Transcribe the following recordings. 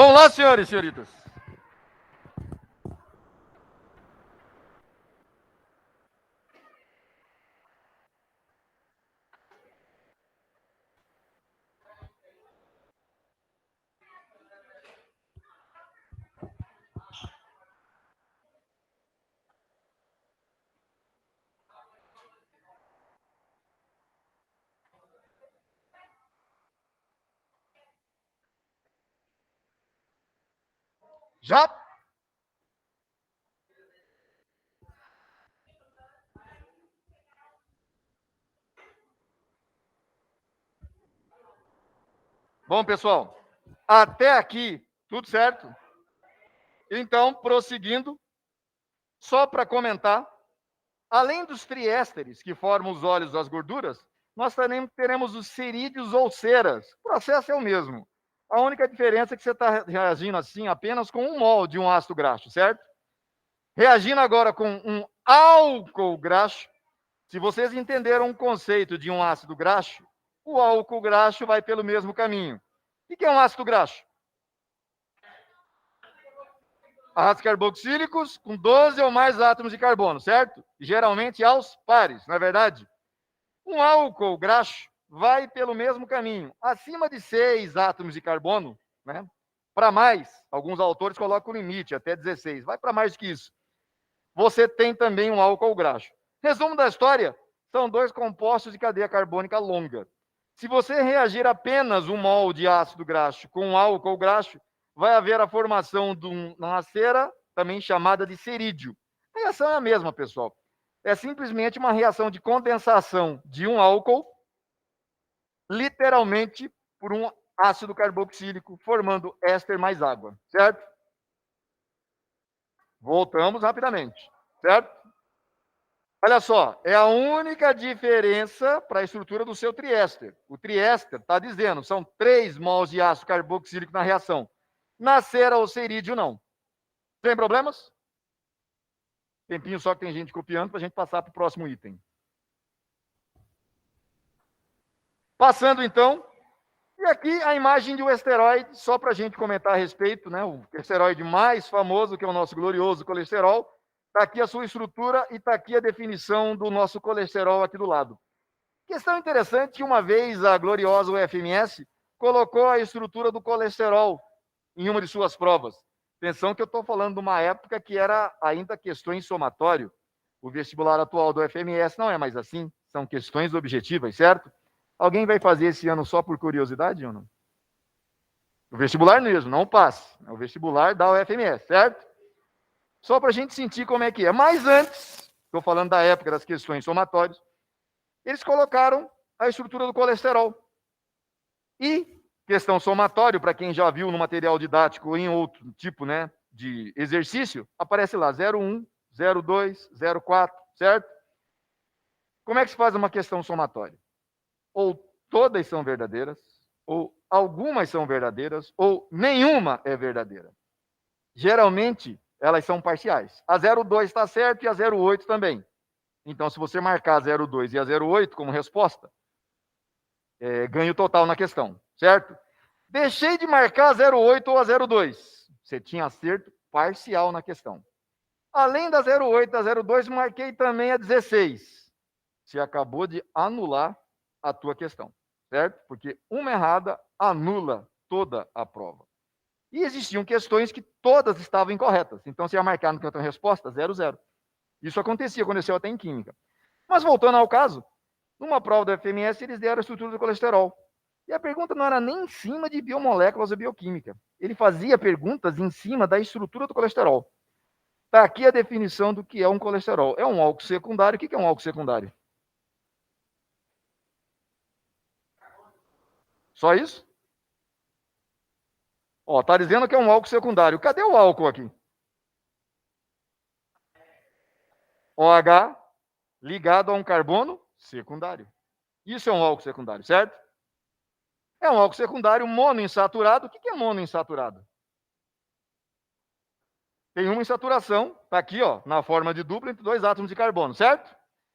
Vamos lá, senhores e senhoritas. Já? Bom, pessoal, até aqui, tudo certo? Então, prosseguindo, só para comentar, além dos triésteres, que formam os óleos das gorduras, nós também teremos os cerídeos ou ceras. O processo é o mesmo. A única diferença é que você está reagindo assim apenas com um mol de um ácido graxo, certo? Reagindo agora com um álcool graxo, se vocês entenderam o conceito de um ácido graxo, o álcool graxo vai pelo mesmo caminho. O que é um ácido graxo? Ácidos carboxílicos com 12 ou mais átomos de carbono, certo? Geralmente aos pares, não é verdade? Um álcool graxo vai pelo mesmo caminho. Acima de 6 átomos de carbono, né? Para mais, alguns autores colocam o limite, até 16. Vai para mais do que isso. Você tem também um álcool graxo. Resumo da história, são dois compostos de cadeia carbônica longa. Se você reagir apenas um mol de ácido graxo com um álcool graxo, vai haver a formação de uma cera, também chamada de cerídeo. A reação é a mesma, pessoal. É simplesmente uma reação de condensação de um álcool, literalmente por um ácido carboxílico, formando éster mais água, certo? Voltamos rapidamente, certo? Olha só, é a única diferença para a estrutura do seu triéster. O triéster está dizendo, são 3 mols de ácido carboxílico na reação. Na cera ou cerídeo, não. Tem problemas? Tempinho só que tem gente copiando para a gente passar para o próximo item. Passando, então, e aqui a imagem de um esteroide, só para a gente comentar a respeito, né? O esteroide mais famoso, que é o nosso glorioso colesterol. Está aqui a sua estrutura e está aqui a definição do nosso colesterol aqui do lado. Questão interessante que uma vez a gloriosa UFMS colocou a estrutura do colesterol em uma de suas provas. Atenção que eu estou falando de uma época que era ainda questões somatório. O vestibular atual do UFMS não é mais assim, são questões objetivas, certo? Alguém vai fazer esse ano só por curiosidade ou não? O vestibular mesmo, não o passe. É o vestibular da UFMS, certo? Só para a gente sentir como é que é. Mas antes, estou falando da época das questões somatórias, eles colocaram a estrutura do colesterol. E questão somatório, para quem já viu no material didático ou em outro tipo, né, de exercício, aparece lá 01, 02, 04, certo? Como é que se faz uma questão somatória? Ou todas são verdadeiras, ou algumas são verdadeiras, ou nenhuma é verdadeira. Geralmente, elas são parciais. A 02 está certo e a 08 também. Então, se você marcar a 02 e a 08 como resposta, ganho total na questão, certo? Deixei de marcar a 08 ou a 02. Você tinha acerto parcial na questão. Além da 08 e da 02, marquei também a 16. Você acabou de anular a tua questão, certo? Porque uma errada anula toda a prova. E existiam questões que todas estavam incorretas. Então, você ia marcar no canto a resposta 00. Isso aconteceu até em química. Mas voltando ao caso, numa prova da FMS, eles deram a estrutura do colesterol. E a pergunta não era nem em cima de biomoléculas ou bioquímica. Ele fazia perguntas em cima da estrutura do colesterol. Está aqui a definição do que é um colesterol. É um álcool secundário. O que é um álcool secundário? Só isso? Ó, está dizendo que é um álcool secundário. Cadê o álcool aqui? OH ligado a um carbono secundário. Isso é um álcool secundário, certo? É um álcool secundário monoinsaturado. O que é monoinsaturado? Tem uma insaturação, está aqui, ó, na forma de dupla entre 2 átomos de carbono, certo?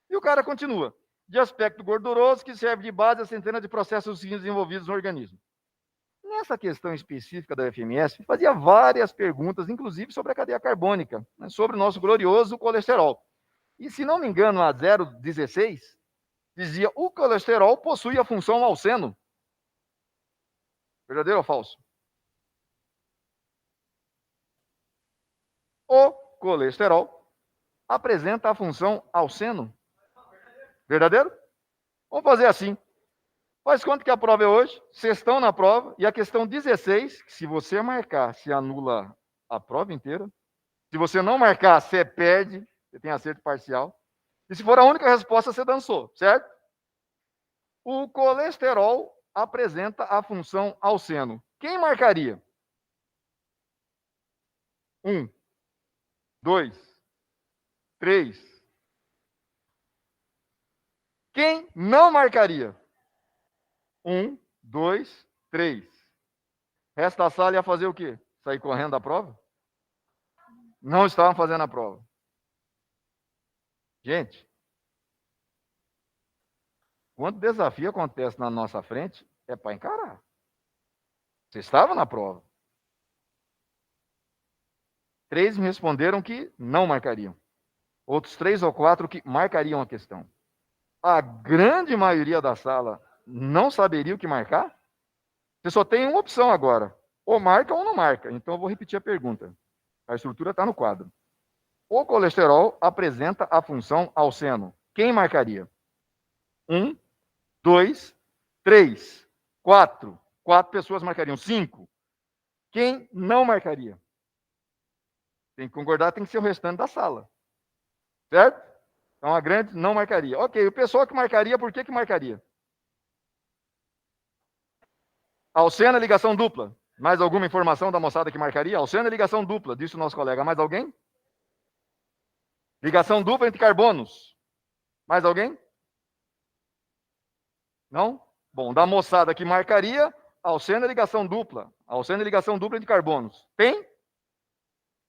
E o cara continua. De aspecto gorduroso, que serve de base a centenas de processos desenvolvidos no organismo. nessa questão específica da UFMS, fazia várias perguntas, inclusive sobre a cadeia carbônica, né, sobre o nosso glorioso colesterol. E, se não me engano, a 016 dizia o colesterol possui a função alceno. Verdadeiro ou falso? O colesterol apresenta a função alceno. Verdadeiro? Vamos fazer assim. Faz conta que a prova é hoje, vocês estão na prova, e a questão 16, se você marcar, se anula a prova inteira. Se você não marcar, você perde, você tem acerto parcial. E se for a única resposta, você dançou, certo? O colesterol apresenta a função alceno. Quem marcaria? 1, 2, 3. Quem não marcaria? 1, 2, 3. O resto da sala ia fazer o quê? Sair correndo da prova? Não estavam fazendo a prova. Gente, quando desafio acontece na nossa frente, é para encarar. Você estava na prova. 3 me responderam que não marcariam. Outros 3 ou 4 que marcariam a questão. A grande maioria da sala não saberia o que marcar? Você só tem uma opção agora. Ou marca ou não marca. Então eu vou repetir a pergunta. A estrutura está no quadro. O colesterol apresenta a função alceno. Quem marcaria? 1, 2, 3, 4. 4 pessoas marcariam. 5. Quem não marcaria? Tem que concordar, tem que ser o restante da sala. Certo? Então a grande não marcaria. Ok, o pessoal que marcaria, por que marcaria? Alcena, ligação dupla. Mais alguma informação da moçada que marcaria? Alcena, ligação dupla, disse o nosso colega. Mais alguém? Ligação dupla entre carbonos. Mais alguém? Não? Bom, da moçada que marcaria, alcena, ligação dupla. Alcena, ligação dupla entre carbonos. Tem?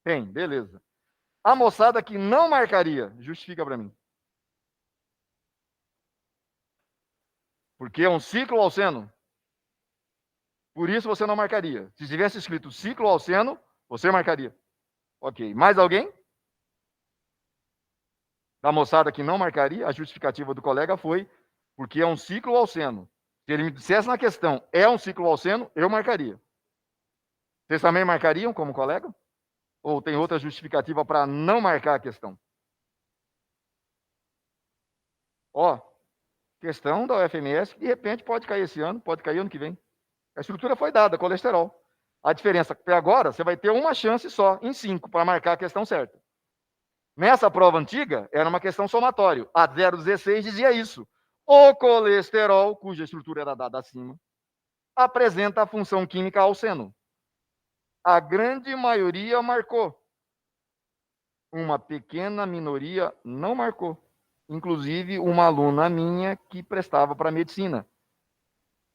Tem, beleza. A moçada que não marcaria, justifica para mim. Porque é um ciclo alceno. Por isso você não marcaria. Se tivesse escrito ciclo alceno, você marcaria. Ok. Mais alguém? Da moçada que não marcaria, a justificativa do colega foi porque é um ciclo alceno. Se ele me dissesse na questão, é um ciclo alceno, eu marcaria. Vocês também marcariam como colega? Ou tem outra justificativa para não marcar a questão? Ó, questão da UFMS, que de repente pode cair esse ano, pode cair ano que vem. A estrutura foi dada, colesterol. A diferença até agora, você vai ter uma chance só, em 5, para marcar a questão certa. Nessa prova antiga, era uma questão somatório. A 016 dizia isso. O colesterol, cuja estrutura era dada acima, apresenta a função química alceno. A grande maioria marcou. Uma pequena minoria não marcou. Inclusive, uma aluna minha que prestava para medicina.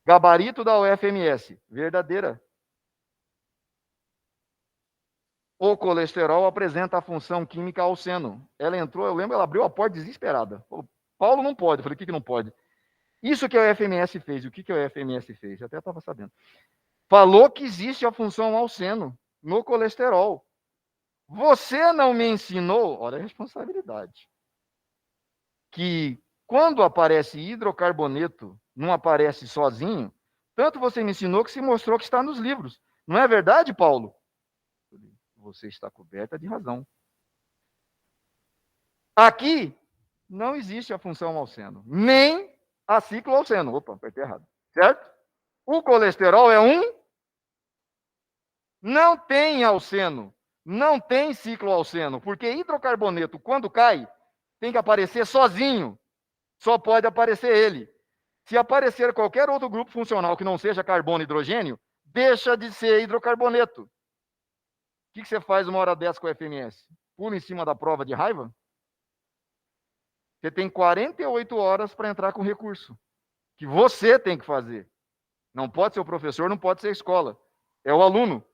Gabarito da UFMS, verdadeira. O colesterol apresenta a função química alceno. Ela entrou, eu lembro, ela abriu a porta desesperada. Falou, Paulo não pode. Eu falei, o que não pode? Isso que a UFMS fez. O que a UFMS fez? Eu até estava sabendo. Falou que existe a função alceno no colesterol. Você não me ensinou, olha a responsabilidade, que quando aparece hidrocarboneto, não aparece sozinho, tanto você me ensinou que se mostrou que está nos livros. Não é verdade, Paulo? Você está coberta de razão. Aqui não existe a função alceno, nem a ciclo alceno. Opa, apertei errado. Certo? O colesterol é não tem alceno, não tem ciclo alceno, porque hidrocarboneto, quando cai, tem que aparecer sozinho. Só pode aparecer ele. Se aparecer qualquer outro grupo funcional que não seja carbono e hidrogênio, deixa de ser hidrocarboneto. O que você faz uma hora dessa com o FMS? Pula em cima da prova de raiva? Você tem 48 horas para entrar com recurso, que você tem que fazer. Não pode ser o professor, não pode ser a escola. É o aluno,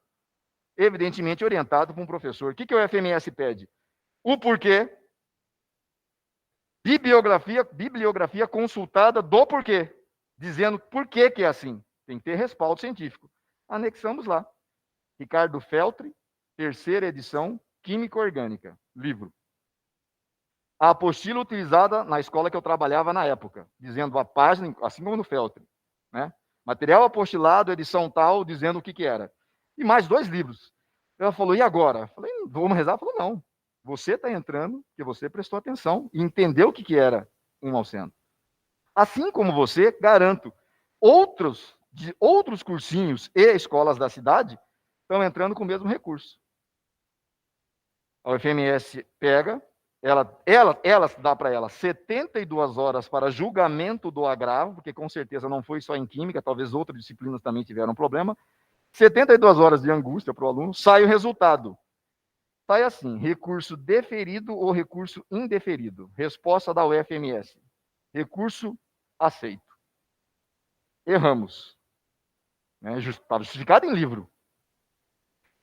evidentemente orientado por um professor. O que o FMS pede? O porquê, bibliografia consultada do porquê, dizendo por que é assim. Tem que ter respaldo científico. Anexamos lá. Ricardo Feltri, terceira edição, Química Orgânica, livro. A apostila utilizada na escola que eu trabalhava na época, dizendo a página, assim como no Feltri, né? Material apostilado, edição tal, dizendo o que era. E mais 2 livros. Ela falou, e agora? Eu falei, vamos rezar? Ela falou, não. Você está entrando, porque você prestou atenção e entendeu o que era um alceno. Assim como você, garanto, outros cursinhos e escolas da cidade estão entrando com o mesmo recurso. A UFMS pega, ela dá para ela 72 horas para julgamento do agravo, porque com certeza não foi só em química, talvez outras disciplinas também tiveram problema. 72 horas de angústia para o aluno, sai o resultado. Sai assim, recurso deferido ou recurso indeferido. Resposta da UFMS. Recurso aceito. Erramos. Estava justificado em livro.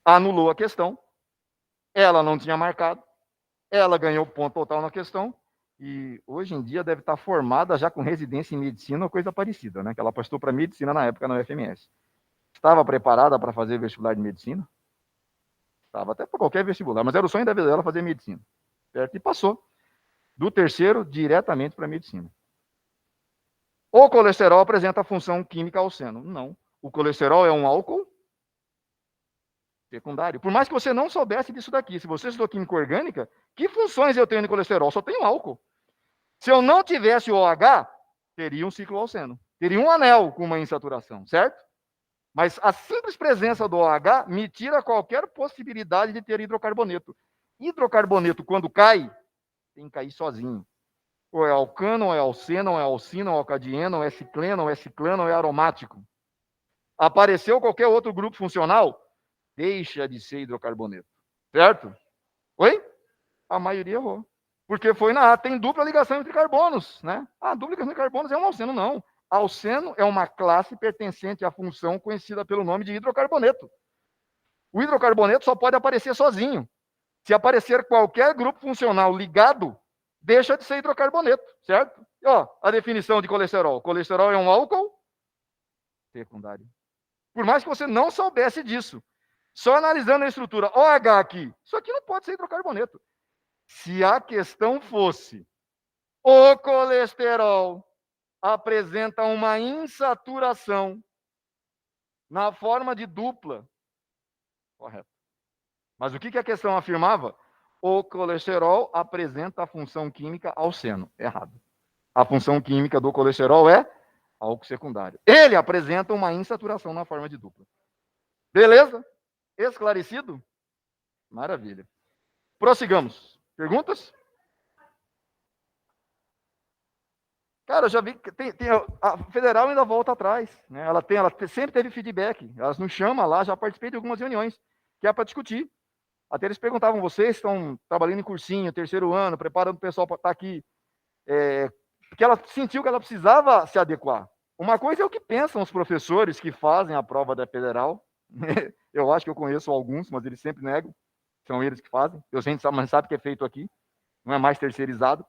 Anulou a questão. Ela não tinha marcado. Ela ganhou ponto total na questão. E hoje em dia deve estar formada já com residência em medicina ou coisa parecida, né? Que ela prestou para medicina na época na UFMS. Estava preparada para fazer vestibular de medicina? Estava até para qualquer vestibular, mas era o sonho da vida dela fazer medicina. Certo? E passou. Do terceiro, diretamente para medicina. O colesterol apresenta a função química ao seno? Não. O colesterol é um álcool secundário. Por mais que você não soubesse disso daqui, se você estudou química orgânica, que funções eu tenho de colesterol? Só tenho álcool. Se eu não tivesse o OH, teria um cicloalceno. Teria um anel com uma insaturação, certo? Mas a simples presença do OH me tira qualquer possibilidade de ter hidrocarboneto. Hidrocarboneto, quando cai, tem que cair sozinho. Ou é alcano, ou é alceno, ou é alcina, ou é alcadieno, ou é cicleno, ou é ciclano, ou é aromático. Apareceu qualquer outro grupo funcional, deixa de ser hidrocarboneto. Certo? Oi? A maioria errou. Porque foi na A, tem dupla ligação entre carbonos, né? A dupla ligação entre carbonos é um alceno, não. Alceno é uma classe pertencente à função conhecida pelo nome de hidrocarboneto. O hidrocarboneto só pode aparecer sozinho. Se aparecer qualquer grupo funcional ligado, deixa de ser hidrocarboneto, certo? E, ó, a definição de colesterol. Colesterol é um álcool secundário. Por mais que você não soubesse disso, só analisando a estrutura OH aqui, isso aqui não pode ser hidrocarboneto. Se a questão fosse o colesterol apresenta uma insaturação na forma de dupla, correto. Mas o que a questão afirmava? O colesterol apresenta a função química ao seno. Errado. A função química do colesterol é álcool secundário. Ele apresenta uma insaturação na forma de dupla. Beleza? Esclarecido? Maravilha. Prossigamos. Perguntas? Cara, eu já vi que a federal ainda volta atrás, né? Ela sempre teve feedback. Elas nos chamam lá, já participei de algumas reuniões, que é para discutir. Até eles perguntavam, vocês estão trabalhando em cursinho, terceiro ano, preparando o pessoal para estar aqui. Porque ela sentiu que ela precisava se adequar. Uma coisa é o que pensam os professores que fazem a prova da federal. Eu acho que eu conheço alguns, mas eles sempre negam. São eles que fazem. A gente sabe que é feito aqui. Não é mais terceirizado.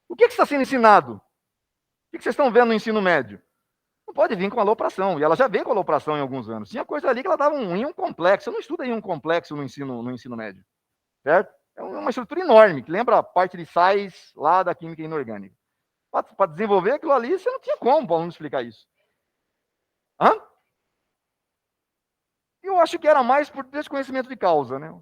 O que está sendo ensinado? O que vocês estão vendo no ensino médio? Não pode vir com alopração. E ela já vem com alopração em alguns anos. Tinha coisa ali que ela dava um íon complexo. Eu não estudo íon complexo no ensino médio. Certo? É uma estrutura enorme, que lembra a parte de sais lá da química inorgânica. Para desenvolver aquilo ali, você não tinha como para o aluno explicar isso. Hã? Eu acho que era mais por desconhecimento de causa, né?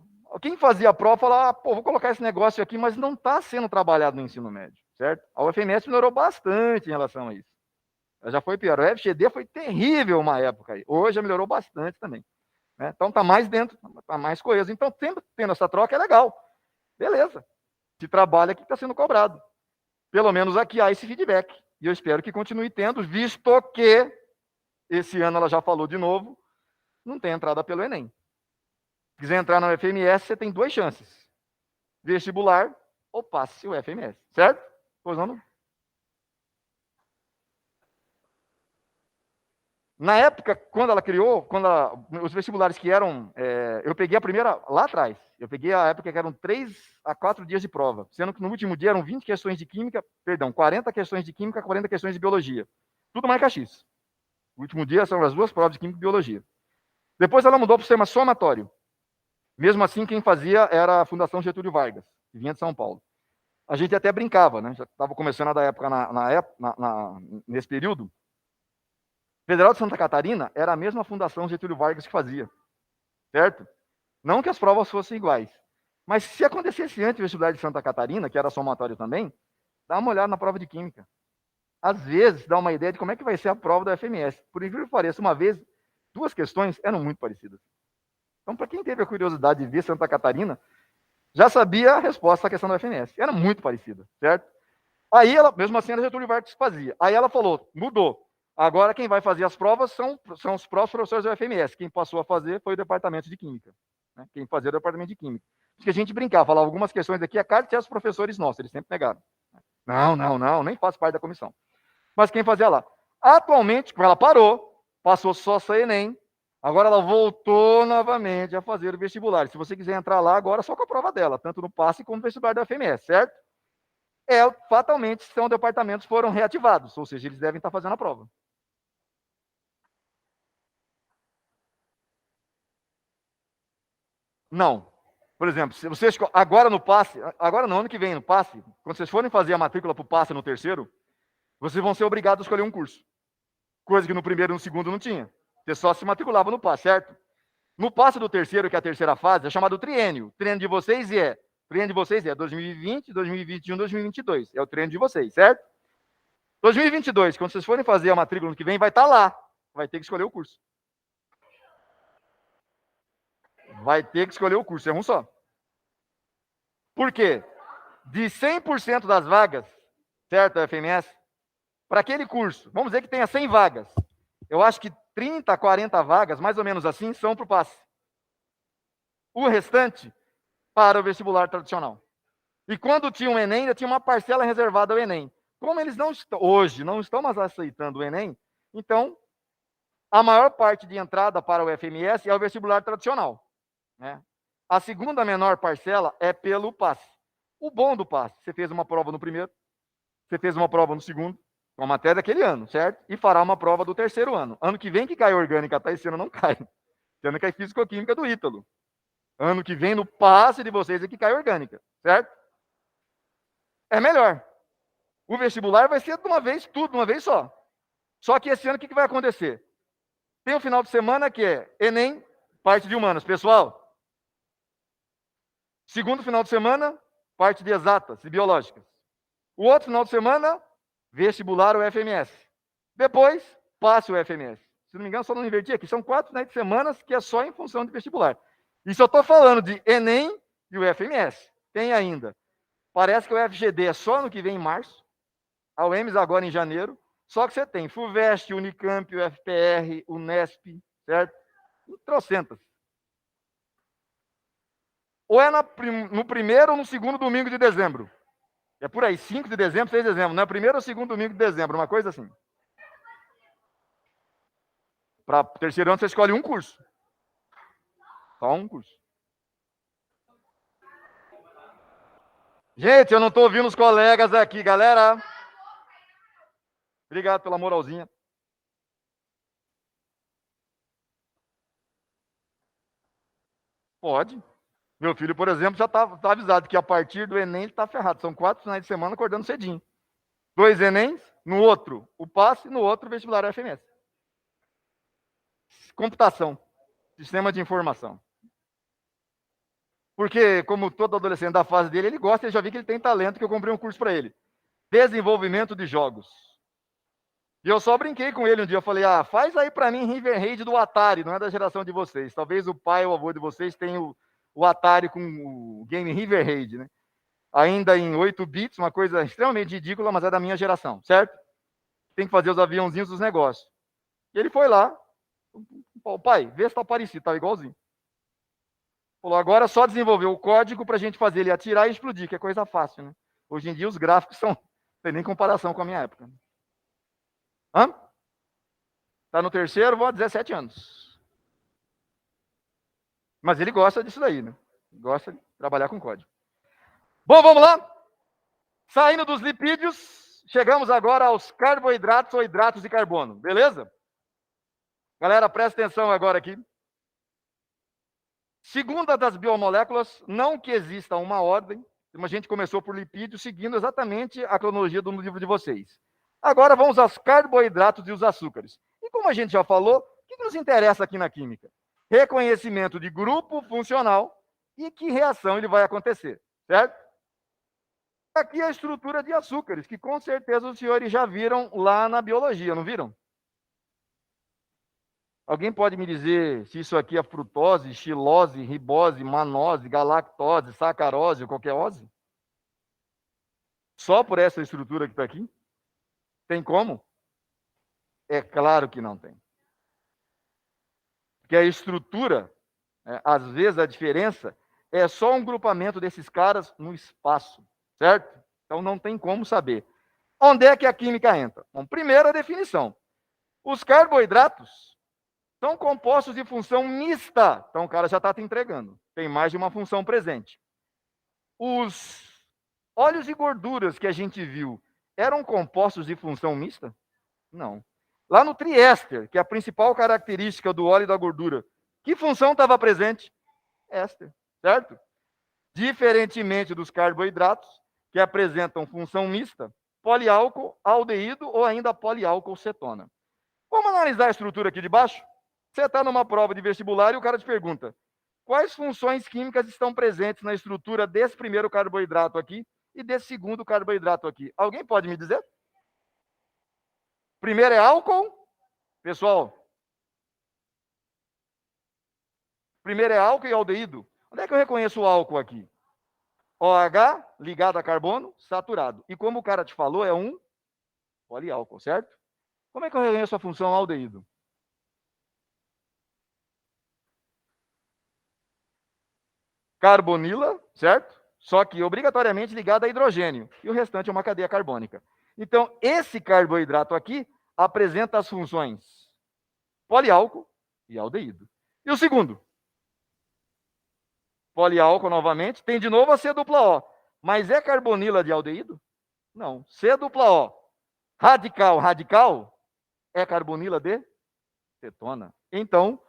Quem fazia a prova falava, vou colocar esse negócio aqui, mas não está sendo trabalhado no ensino médio, certo? A UFMS melhorou bastante em relação a isso. Ela já foi pior. O FGD foi terrível uma época aí. Hoje já melhorou bastante também. Né? Então está mais dentro, está mais coeso. Então, sempre tendo essa troca é legal. Beleza. Se trabalha que está sendo cobrado. Pelo menos aqui há esse feedback. E eu espero que continue tendo, visto que esse ano ela já falou de novo, não tem entrada pelo Enem. Se quiser entrar na UFMS, você tem 2 chances. Vestibular ou passe o UFMS. Certo? Pois não? Na época, quando ela criou, os vestibulares que eram... eu peguei a primeira lá atrás. Eu peguei a época que eram 3 a 4 dias de prova. Sendo que no último dia eram 20 questões de química, 40 questões de química, 40 questões de biologia. Tudo marca X. O último dia são as 2 provas de Química e Biologia. Depois ela mudou para o sistema somatório. Mesmo assim, quem fazia era a Fundação Getúlio Vargas, que vinha de São Paulo. A gente até brincava, né? Já estava começando a época nesse período. Federal de Santa Catarina era a mesma Fundação Getúlio Vargas que fazia, certo? Não que as provas fossem iguais. Mas se acontecesse antes do vestibular de Santa Catarina, que era somatório também, dá uma olhada na prova de Química. Às vezes, dá uma ideia de como é que vai ser a prova da FMS. Por incrível que pareça, uma vez, 2 questões eram muito parecidas. Então, para quem teve a curiosidade de ver Santa Catarina, já sabia a resposta à questão da FMS. Era muito parecida, certo? Aí ela, mesmo assim, era Getúlio Vargas que fazia. Aí ela falou, mudou. Agora quem vai fazer as provas são os próprios professores da FMS. Quem passou a fazer foi o departamento de Química. Né? Quem fazia o departamento de Química. Porque a gente brincava, falava algumas questões aqui, a carta tinha os professores nossos, eles sempre negaram. Não, nem faço parte da comissão. Mas quem fazia lá? Atualmente, ela parou, passou só a Enem, agora ela voltou novamente a fazer o vestibular. Se você quiser entrar lá, agora só com a prova dela, tanto no passe como no vestibular da FMS, certo? Fatalmente, são departamentos que foram reativados, ou seja, eles devem estar fazendo a prova. Não. Por exemplo, se vocês agora no passe, agora no ano que vem no passe, quando vocês forem fazer a matrícula para o passe no terceiro, vocês vão ser obrigados a escolher um curso. Coisa que no primeiro e no segundo não tinha. Você só se matriculava no passe, certo? No passe do terceiro, que é a terceira fase, é chamado triênio. O triênio de vocês é 2020, 2021, 2022. É o triênio de vocês, certo? 2022, quando vocês forem fazer a matrícula no que vem, vai estar lá. Vai ter que escolher o curso. Vai ter que escolher o curso, é um só. Por quê? De 100% das vagas, certo, da FMS, para aquele curso, vamos dizer que tenha 100 vagas. Eu acho que 30, 40 vagas, mais ou menos assim, são para o passe. O restante, para o vestibular tradicional. E quando tinha um Enem, ainda tinha uma parcela reservada ao Enem. Como eles não estão, hoje, não estão mais aceitando o Enem, então, a maior parte de entrada para o FMS é o vestibular tradicional. Né? A segunda menor parcela é pelo passe. O bom do passe, você fez uma prova no primeiro, você fez uma prova no segundo, uma matéria daquele ano, certo? E fará uma prova do terceiro ano. Ano que vem que cai orgânica, tá? Esse ano não cai. Esse ano cai físico-química do Ítalo. Ano que vem, no passe de vocês, é que cai orgânica, certo? É melhor. O vestibular vai ser de uma vez, tudo, de uma vez só. Só que esse ano, o que vai acontecer? Tem um final de semana que é Enem, parte de humanas. Pessoal, segundo final de semana, parte de exatas e biológicas. O outro final de semana, vestibular o FMS. Depois, passe o FMS. Se não me engano, só não inverti aqui. São 4 finais de semana que é só em função de vestibular. E só estou falando de Enem e o FMS. Tem ainda. Parece que o FGD é só no que vem em março. A UEMS agora em janeiro. Só que você tem FUVEST, Unicamp, UFPR, Unesp, certo? Trocentas. Ou é no primeiro ou no segundo domingo de dezembro. É por aí, 5 de dezembro, 6 de dezembro. Não é primeiro ou segundo domingo de dezembro, uma coisa assim. Para terceiro ano, você escolhe um curso. Só um curso. Gente, eu não estou ouvindo os colegas aqui, galera. Obrigado pela moralzinha. Pode. Meu filho, por exemplo, já está avisado que a partir do Enem ele está ferrado. São 4 finais de semana acordando cedinho. 2 Enems, no outro o passe, no outro o vestibular FMS. Computação. Sistema de informação. Porque, como todo adolescente da fase dele, ele gosta, eu já vi que ele tem talento, que eu comprei um curso para ele. Desenvolvimento de jogos. E eu só brinquei com ele um dia, eu falei, faz aí para mim River Raid do Atari, não é da geração de vocês. Talvez o pai ou o avô de vocês tenha o Atari com o game River Raid, né? Ainda em 8 bits, uma coisa extremamente ridícula, mas é da minha geração, certo? Tem que fazer os aviãozinhos dos negócios. E ele foi lá, pai, vê se tá parecido, tá igualzinho. Falou, agora é só desenvolver o código para a gente fazer ele atirar e explodir, que é coisa fácil, né? Hoje em dia os gráficos são, não tem nem comparação com a minha época. Hã? Tá no terceiro, vou a 17 anos. Mas ele gosta disso daí, né? Gosta de trabalhar com código. Bom, vamos lá? Saindo dos lipídios, chegamos agora aos carboidratos ou hidratos de carbono, beleza? Galera, presta atenção agora aqui. Segunda das biomoléculas, não que exista uma ordem, a gente começou por lipídios, seguindo exatamente a cronologia do livro de vocês. Agora vamos aos carboidratos e os açúcares. E como a gente já falou, o que nos interessa aqui na química? Reconhecimento de grupo funcional e que reação ele vai acontecer, certo? Aqui a estrutura de açúcares, que com certeza os senhores já viram lá na biologia, não viram? Alguém pode me dizer se isso aqui é frutose, xilose, ribose, manose, galactose, sacarose ou qualquer ose? Só por essa estrutura que está aqui? Tem como? É claro que não tem. Porque a estrutura, às vezes a diferença é só um grupamento desses caras no espaço, certo? Então não tem como saber. Onde é que a química entra? Bom, primeiro a definição. Os carboidratos são compostos de função mista. Então o cara já está te entregando. Tem mais de uma função presente. Os óleos e gorduras que a gente viu eram compostos de função mista? Não. Lá no triéster, que é a principal característica do óleo e da gordura, que função estava presente? Éster, certo? Diferentemente dos carboidratos, que apresentam função mista, poliálcool, aldeído ou ainda poliálcool cetona. Vamos analisar a estrutura aqui de baixo? Você está numa prova de vestibular e o cara te pergunta: quais funções químicas estão presentes na estrutura desse primeiro carboidrato aqui e desse segundo carboidrato aqui? Alguém pode me dizer? Primeiro é álcool, pessoal. Primeiro é álcool e aldeído. Onde é que eu reconheço o álcool aqui? OH ligado a carbono, saturado. E como o cara te falou, é um poliálcool, certo? Como é que eu reconheço a função aldeído? Carbonila, certo? Só que obrigatoriamente ligado a hidrogênio. E o restante é uma cadeia carbônica. Então, esse carboidrato aqui apresenta as funções poliálcool e aldeído. E o segundo? Poliálcool novamente, tem de novo a C-O. Mas é carbonila de aldeído? Não. C-O. Radical, radical é carbonila de cetona. Então,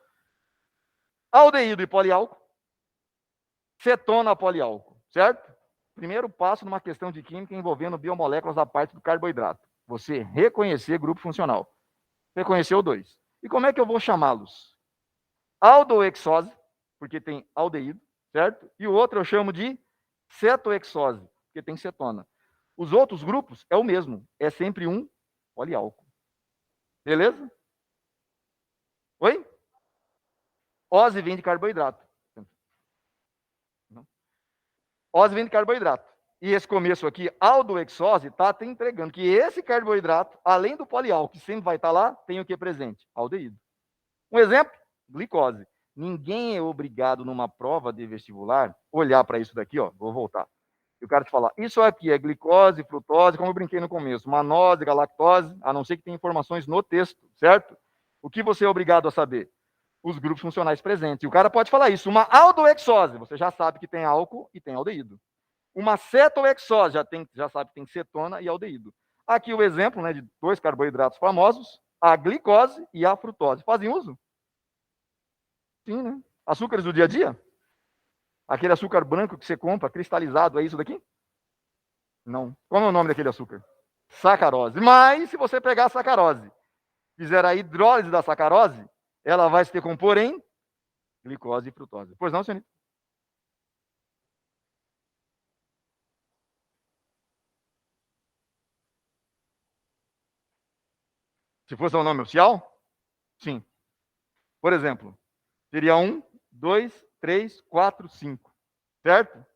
aldeído e poliálcool, cetona poliálcool, certo? Primeiro passo numa questão de química envolvendo biomoléculas da parte do carboidrato. Você reconhecer grupo funcional. Reconheceu dois. E como é que eu vou chamá-los? Aldoexose, porque tem aldeído, certo? E o outro eu chamo de cetoexose, porque tem cetona. Os outros grupos é o mesmo, é sempre um poliálcool. Beleza? Oi? Ose vem de carboidrato. Ose vem de carboidrato. E esse começo aqui, aldoexose, está te entregando que esse carboidrato, além do poliálcool, que sempre vai estar lá, tem o que presente? Aldeído. Um exemplo? Glicose. Ninguém é obrigado, numa prova de vestibular, olhar para isso daqui, ó, vou voltar. E o cara te falar, isso aqui é glicose, frutose, como eu brinquei no começo, manose, galactose, a não ser que tenha informações no texto, certo? O que você é obrigado a saber? Os grupos funcionais presentes. E o cara pode falar isso. Uma aldoexose, você já sabe que tem álcool e tem aldeído. Uma cetoexose, já sabe que tem cetona e aldeído. Aqui o exemplo, né, de dois carboidratos famosos, a glicose e a frutose. Fazem uso? Sim, né? Açúcares do dia a dia? Aquele açúcar branco que você compra, cristalizado, é isso daqui? Não. Qual é o nome daquele açúcar? Sacarose. Mas, se você pegar a sacarose, fizer a hidrólise da sacarose, ela vai se decompor em glicose e frutose. Pois não, senhorita? Se fosse o nome oficial? Sim. Por exemplo, teria 1, 2, 3, 4, 5. Certo?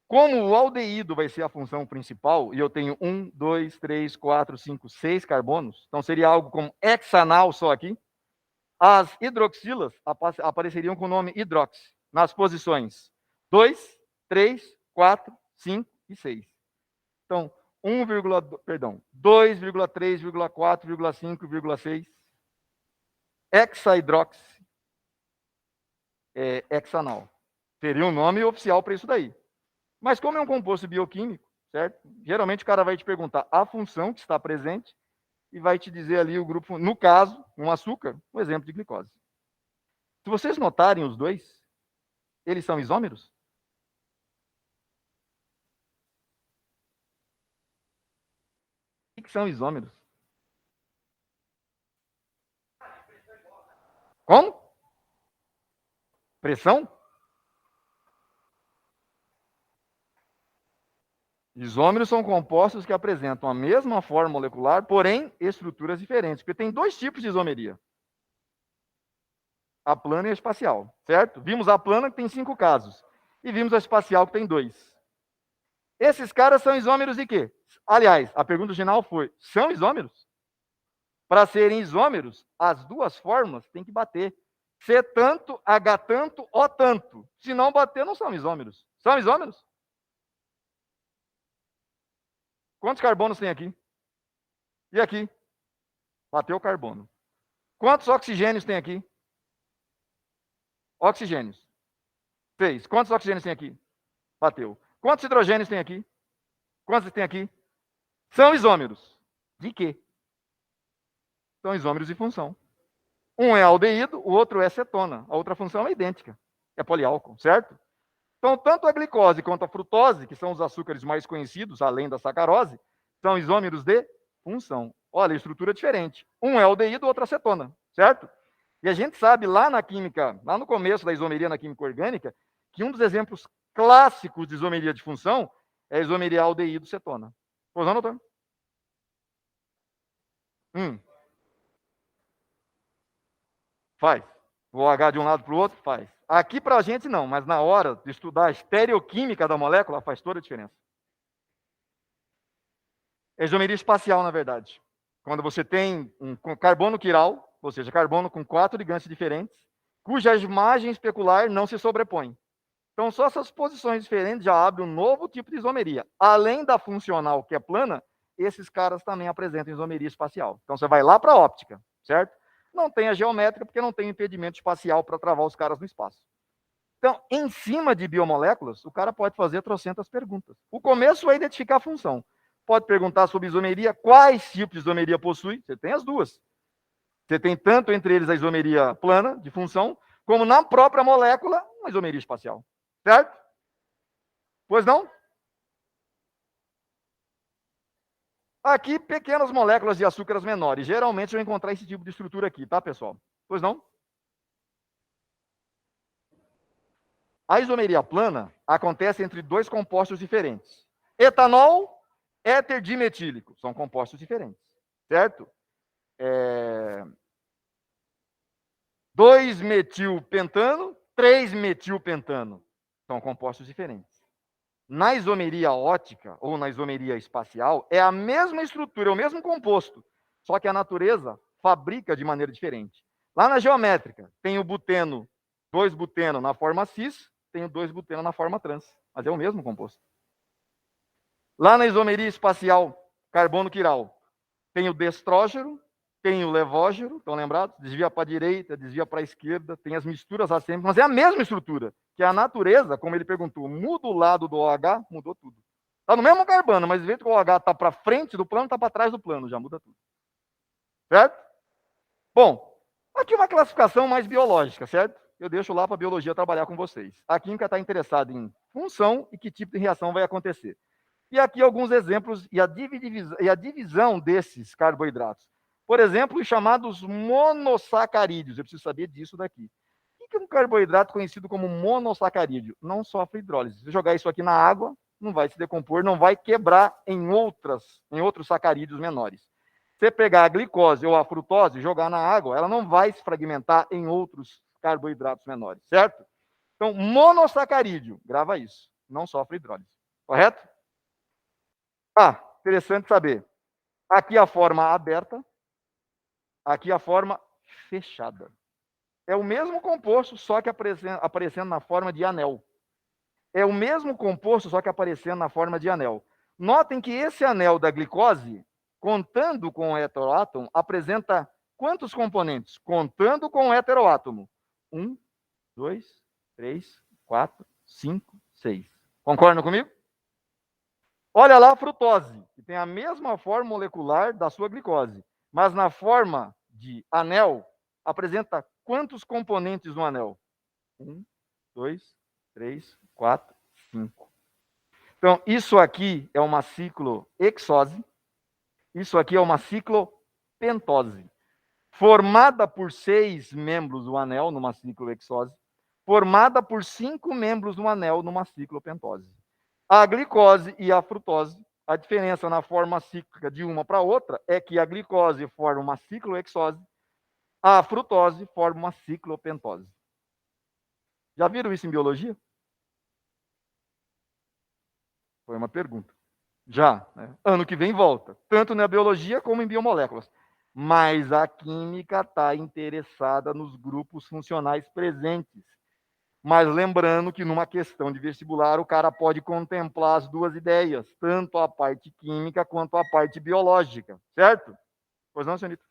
Como o aldeído vai ser a função principal, e eu tenho 1, 2, 3, 4, 5, 6 carbonos, então seria algo como hexanal só aqui. As hidroxilas apareceriam com o nome hidrox, nas posições 2, 3, 4, 5 e 6. Então, 2,3,4,5,6 hexahidrox hexanal. Teria um nome oficial para isso daí. Mas como é um composto bioquímico, certo? Geralmente o cara vai te perguntar a função que está presente e vai te dizer ali o grupo, no caso, um açúcar, um exemplo de glicose. Se vocês notarem os dois, eles são isômeros? O que são isômeros? Como? Pressão? Isômeros são compostos que apresentam a mesma forma molecular, porém estruturas diferentes, porque tem dois tipos de isomeria. A plana e a espacial, certo? Vimos a plana que tem 5 casos, e vimos a espacial que tem 2. Esses caras são isômeros de quê? Aliás, a pergunta original foi, são isômeros? Para serem isômeros, as duas formas têm que bater. C tanto, H tanto, O tanto. Se não bater, não são isômeros. São isômeros? Quantos carbonos tem aqui? E aqui? Bateu o carbono. Quantos oxigênios tem aqui? Oxigênios. 6. Quantos oxigênios tem aqui? Bateu. Quantos hidrogênios tem aqui? Quantos tem aqui? São isômeros. De quê? São isômeros de função. Um é aldeído, o outro é cetona. A outra função é idêntica. É poliálcool, certo? Então, tanto a glicose quanto a frutose, que são os açúcares mais conhecidos, além da sacarose, são isômeros de função. Olha, estrutura diferente. Um é aldeído, o outro é cetona, certo? E a gente sabe lá na química, lá no começo da isomeria na química orgânica, que um dos exemplos clássicos de isomeria de função é a isomeria aldeído-cetona. Pois não, doutor? Faz. O H de um lado para o outro, faz. Aqui para a gente não, mas na hora de estudar a estereoquímica da molécula, faz toda a diferença. É isomeria espacial, na verdade. Quando você tem um carbono quiral, ou seja, carbono com 4 ligantes diferentes, cuja imagem especular não se sobrepõe. Então, só essas posições diferentes já abrem um novo tipo de isomeria. Além da funcional, que é plana, esses caras também apresentam isomeria espacial. Então, você vai lá para a óptica, certo? Não tem a geométrica, porque não tem impedimento espacial para travar os caras no espaço. Então, em cima de biomoléculas, o cara pode fazer trocentas perguntas. O começo é identificar a função. Pode perguntar sobre isomeria, quais tipos de isomeria possui. Você tem as duas. Você tem tanto entre eles a isomeria plana, de função, como na própria molécula, uma isomeria espacial. Certo? Pois não? Aqui, pequenas moléculas de açúcares menores. Geralmente, eu vou encontrar esse tipo de estrutura aqui, tá, pessoal? Pois não? A isomeria plana acontece entre dois compostos diferentes. Etanol, éter dimetílico. São compostos diferentes, certo? 2-metilpentano, 3-metilpentano. São compostos diferentes. Na isomeria ótica, ou na isomeria espacial, é a mesma estrutura, é o mesmo composto, só que a natureza fabrica de maneira diferente. Lá na geométrica, tem o buteno, 2-buteno na forma cis, tem o 2-buteno na forma trans, mas é o mesmo composto. Lá na isomeria espacial, carbono quiral, tem o destrógeno, tem o levógeno, estão lembrados? Desvia para a direita, desvia para a esquerda, tem as misturas assêmicas, mas é a mesma estrutura, que a natureza, como ele perguntou, muda o lado do OH, mudou tudo. Está no mesmo carbono, mas em vez de o OH está para frente do plano, está para trás do plano, já muda tudo. Certo? Bom, aqui uma classificação mais biológica, certo? Eu deixo lá para a biologia trabalhar com vocês. A química está interessada em função e que tipo de reação vai acontecer. E aqui alguns exemplos e a divisão desses carboidratos. Por exemplo, os chamados monossacarídeos. Eu preciso saber disso daqui. O que é um carboidrato conhecido como monossacarídeo? Não sofre hidrólise. Se jogar isso aqui na água, não vai se decompor, não vai quebrar em outros sacarídeos menores. Se você pegar a glicose ou a frutose e jogar na água, ela não vai se fragmentar em outros carboidratos menores, certo? Então, monossacarídeo, grava isso, não sofre hidrólise. Correto? Interessante saber. Aqui a forma aberta, aqui a forma fechada. É o mesmo composto, só que aparecendo na forma de anel. É o mesmo composto, só que aparecendo na forma de anel. Notem que esse anel da glicose, contando com o heteroátomo, apresenta quantos componentes? Contando com o heteroátomo. 1, 2, 3, 4, 5, 6. Concordam comigo? Olha lá a frutose, que tem a mesma forma molecular da sua glicose, mas na forma de anel, apresenta quantos componentes no anel? 1, 2, 3, 4, 5. Então, isso aqui é uma ciclohexose, isso aqui é uma ciclopentose, formada por 6 membros do anel numa ciclohexose, formada por 5 membros do anel numa ciclopentose. A glicose e a frutose, a diferença na forma cíclica de uma para outra é que a glicose forma uma ciclohexose, a frutose forma uma ciclopentose. Já viram isso em biologia? Foi uma pergunta. Já, né? Ano que vem volta, tanto na biologia como em biomoléculas. Mas a química está interessada nos grupos funcionais presentes. Mas lembrando que numa questão de vestibular, o cara pode contemplar as duas ideias, tanto a parte química quanto a parte biológica, certo? Pois não, senhorita?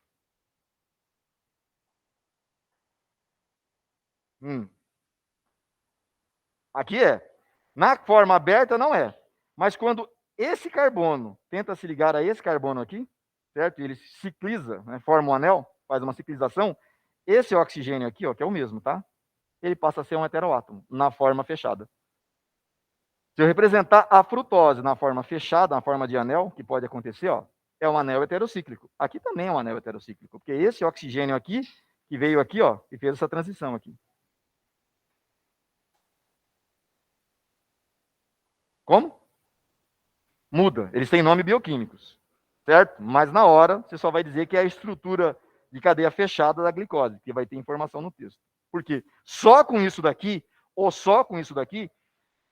Aqui é. Na forma aberta não é. Mas quando esse carbono tenta se ligar a esse carbono aqui, certo? E ele cicliza, né? Forma um anel, faz uma ciclização. Esse oxigênio aqui, ó, que é o mesmo, tá? Ele passa a ser um heteroátomo na forma fechada. Se eu representar a frutose na forma fechada, na forma de anel, que pode acontecer, ó, é um anel heterocíclico. Aqui também é um anel heterocíclico, porque esse oxigênio aqui, que veio aqui, ó, e fez essa transição aqui. Como? Muda. Eles têm nome bioquímicos, certo? Mas na hora, você só vai dizer que é a estrutura de cadeia fechada da glicose, que vai ter informação no texto. Por quê? Só com isso daqui, ou só com isso daqui,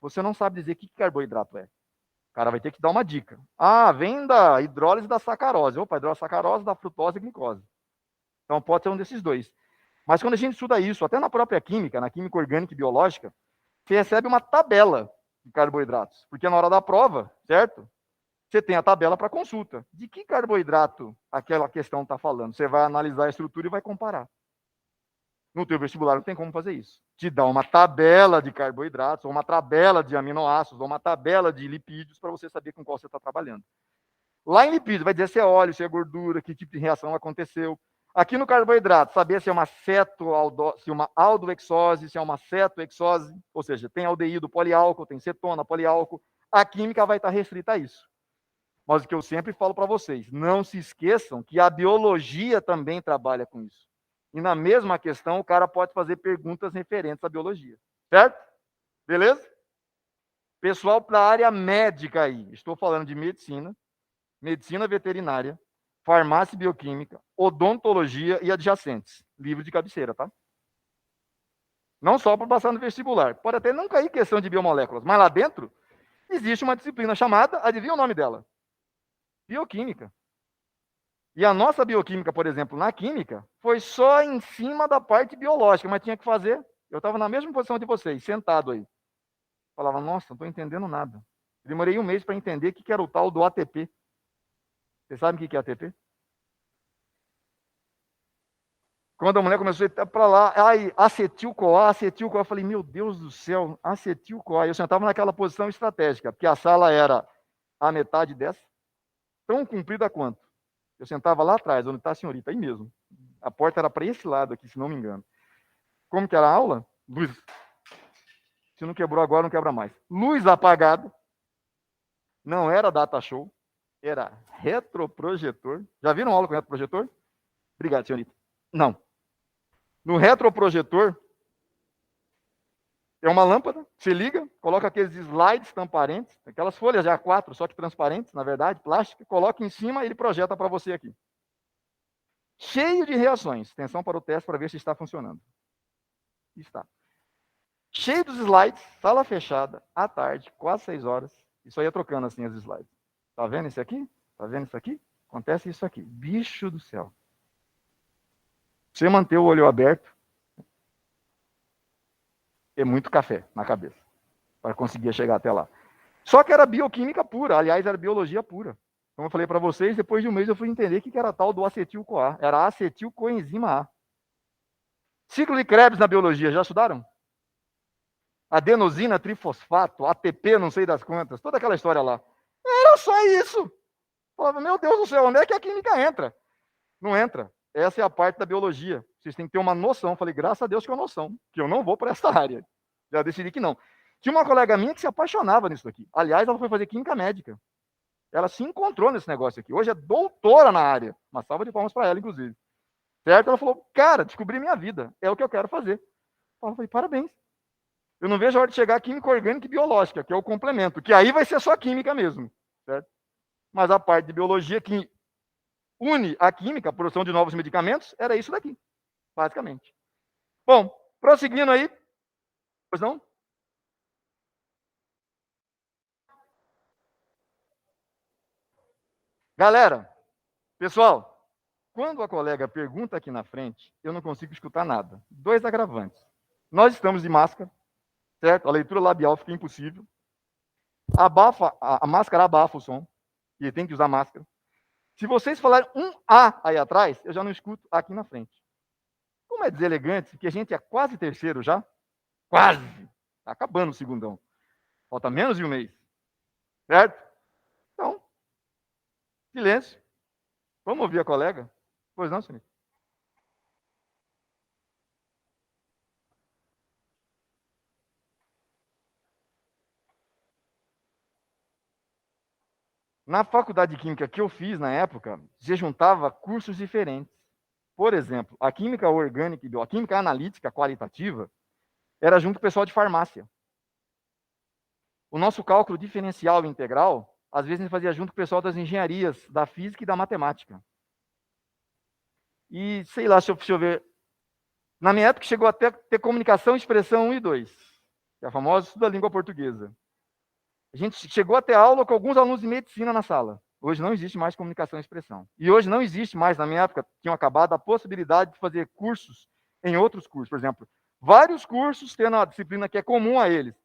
você não sabe dizer que carboidrato é. O cara vai ter que dar uma dica. Ah, vem da hidrólise da sacarose. Opa, hidrólise da sacarose, da frutose e glicose. Então pode ser um desses dois. Mas quando a gente estuda isso, até na própria química, na química orgânica e biológica, você recebe uma tabela de carboidratos. Porque na hora da prova, certo? Você tem a tabela para consulta. De que carboidrato aquela questão está falando? Você vai analisar a estrutura e vai comparar. No teu vestibular não tem como fazer isso. Te dá uma tabela de carboidratos, ou uma tabela de aminoácidos, ou uma tabela de lipídios para você saber com qual você está trabalhando. Lá em lipídios vai dizer se é óleo, se é gordura, que tipo de reação aconteceu. Aqui no carboidrato, saber se é uma se uma aldoexose, se é uma cetoexose, ou seja, tem aldeído poliálcool, tem cetona poliálcool. A química vai estar restrita a isso. Mas o que eu sempre falo para vocês, não se esqueçam que a biologia também trabalha com isso. E na mesma questão, o cara pode fazer perguntas referentes à biologia. Certo? Beleza? Pessoal para a área médica aí, estou falando de medicina, medicina veterinária, farmácia e bioquímica, odontologia e adjacentes. Livro de cabeceira, tá? Não só para passar no vestibular. Pode até não cair questão de biomoléculas, mas lá dentro existe uma disciplina chamada, adivinha o nome dela? Bioquímica. E a nossa bioquímica, por exemplo, na química, foi só em cima da parte biológica, mas tinha que fazer. Eu estava na mesma posição de vocês, sentado aí. Falava, nossa, não estou entendendo nada. Demorei um mês para entender o que era o tal do ATP. Você sabe o que é ATP? Quando a mulher começou a ir para lá, ai, acetil-CoA, eu falei, meu Deus do céu, acetil-CoA. Eu sentava naquela posição estratégica, porque a sala era a metade dessa, tão comprida quanto. Eu sentava lá atrás, onde está a senhorita, aí mesmo. A porta era para esse lado aqui, se não me engano. Como que era a aula? Luz. Se não quebrou agora, não quebra mais. Luz apagada. Não era data show. Era retroprojetor. Já viram aula com retroprojetor? Obrigado, senhorita. Não. No retroprojetor, é uma lâmpada, você liga, coloca aqueles slides transparentes, aquelas folhas de A4, só que transparentes, na verdade, plástica, coloca em cima e ele projeta para você aqui. Cheio de reações. Atenção para o teste para ver se está funcionando. Está. Cheio dos slides, sala fechada, à tarde, quase 6 horas. Isso aí ia trocando assim as slides. Tá vendo isso aqui? Tá vendo isso aqui? Acontece isso aqui. Bicho do céu. Você manter o olho aberto é muito café na cabeça para conseguir chegar até lá. Só que era bioquímica pura, aliás, era biologia pura. Como eu falei para vocês, depois de um mês eu fui entender o que era tal do acetil-CoA. Era acetilcoenzima A. Ciclo de Krebs na biologia, já estudaram? Adenosina trifosfato, ATP, não sei das quantas, toda aquela história lá. Era só isso. Falava, meu Deus do céu, onde é que a química entra? Não entra. Essa é a parte da biologia. Vocês têm que ter uma noção. Eu falei, graças a Deus que eu noção, que eu não vou para essa área. Já decidi que não. Tinha uma colega minha que se apaixonava nisso aqui. Aliás, ela foi fazer química médica. Ela se encontrou nesse negócio aqui. Hoje é doutora na área. Uma salva de palmas para ela, inclusive. Certo? Ela falou, cara, descobri minha vida. É o que eu quero fazer. Eu falei, parabéns. Eu não vejo a hora de chegar a química orgânica e biológica, que é o complemento, que aí vai ser só química mesmo. Certo? Mas a parte de biologia que une a química, a produção de novos medicamentos, era isso daqui, basicamente. Bom, prosseguindo aí. Pois não? Galera, pessoal, quando a colega pergunta aqui na frente, eu não consigo escutar nada. 2 agravantes. Nós estamos de máscara, certo? A leitura labial fica impossível. Abafa, a máscara abafa o som, e tem que usar máscara. Se vocês falarem um A aí atrás, eu já não escuto aqui na frente. Como é deselegante, que a gente é quase terceiro já, quase, está acabando o segundão. Falta menos de um mês, certo? Então, silêncio. Vamos ouvir a colega? Pois não, senhor? Na faculdade de química que eu fiz na época, se juntava cursos diferentes. Por exemplo, a química orgânica e a química analítica qualitativa era junto com o pessoal de farmácia. O nosso cálculo diferencial e integral, às vezes a gente fazia junto com o pessoal das engenharias, da física e da matemática. E, sei lá, deixa eu ver. Na minha época chegou até a ter comunicação, expressão 1 e 2, que é a famosa estudo da língua portuguesa. A gente chegou a ter aula com alguns alunos de medicina na sala. Hoje não existe mais comunicação e expressão. E hoje não existe mais, na minha época, tinham acabado a possibilidade de fazer cursos em outros cursos. Por exemplo, vários cursos tendo a disciplina que é comum a eles.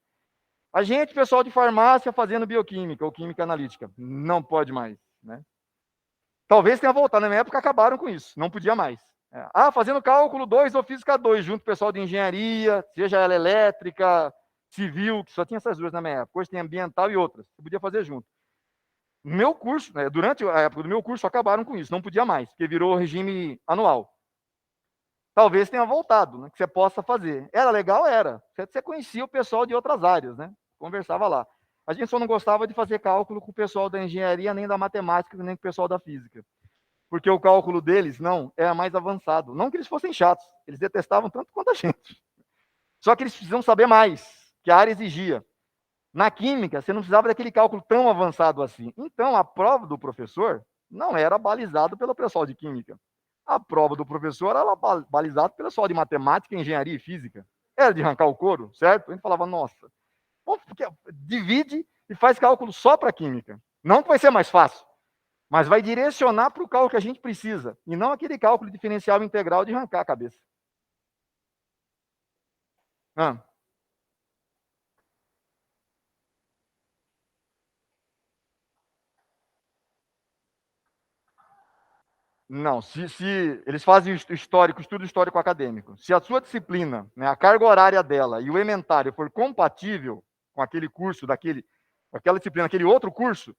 A gente, pessoal de farmácia, fazendo bioquímica ou química analítica. Não pode mais, né? Talvez tenha voltado. Na minha época acabaram com isso. Não podia mais. Fazendo cálculo 2 ou física 2, junto com o pessoal de engenharia, seja ela elétrica, civil, que só tinha essas duas na minha época. Hoje tem ambiental e outras. Você podia fazer junto. No meu curso, durante a época do meu curso, acabaram com isso. Não podia mais, porque virou regime anual. Talvez tenha voltado, né, que você possa fazer. Era legal? Era. Você conhecia o pessoal de outras áreas, né? Conversava lá. A gente só não gostava de fazer cálculo com o pessoal da engenharia, nem da matemática, nem com o pessoal da física. Porque o cálculo deles, não, era mais avançado. Não que eles fossem chatos, eles detestavam tanto quanto a gente. Só que eles precisam saber mais, que a área exigia. Na química, você não precisava daquele cálculo tão avançado assim. Então, a prova do professor não era balizada pelo pessoal de química. A prova do professor era balizada pelo pessoal de matemática, engenharia e física. Era de arrancar o couro, certo? A gente falava, nossa, divide e faz cálculo só para química. Não que vai ser mais fácil, mas vai direcionar para o cálculo que a gente precisa, e não aquele cálculo diferencial integral de arrancar a cabeça. Não, se eles fazem histórico, estudo histórico acadêmico. Se a sua disciplina, né, a carga horária dela e o ementário for compatível com aquele curso, aquela disciplina, aquele outro curso,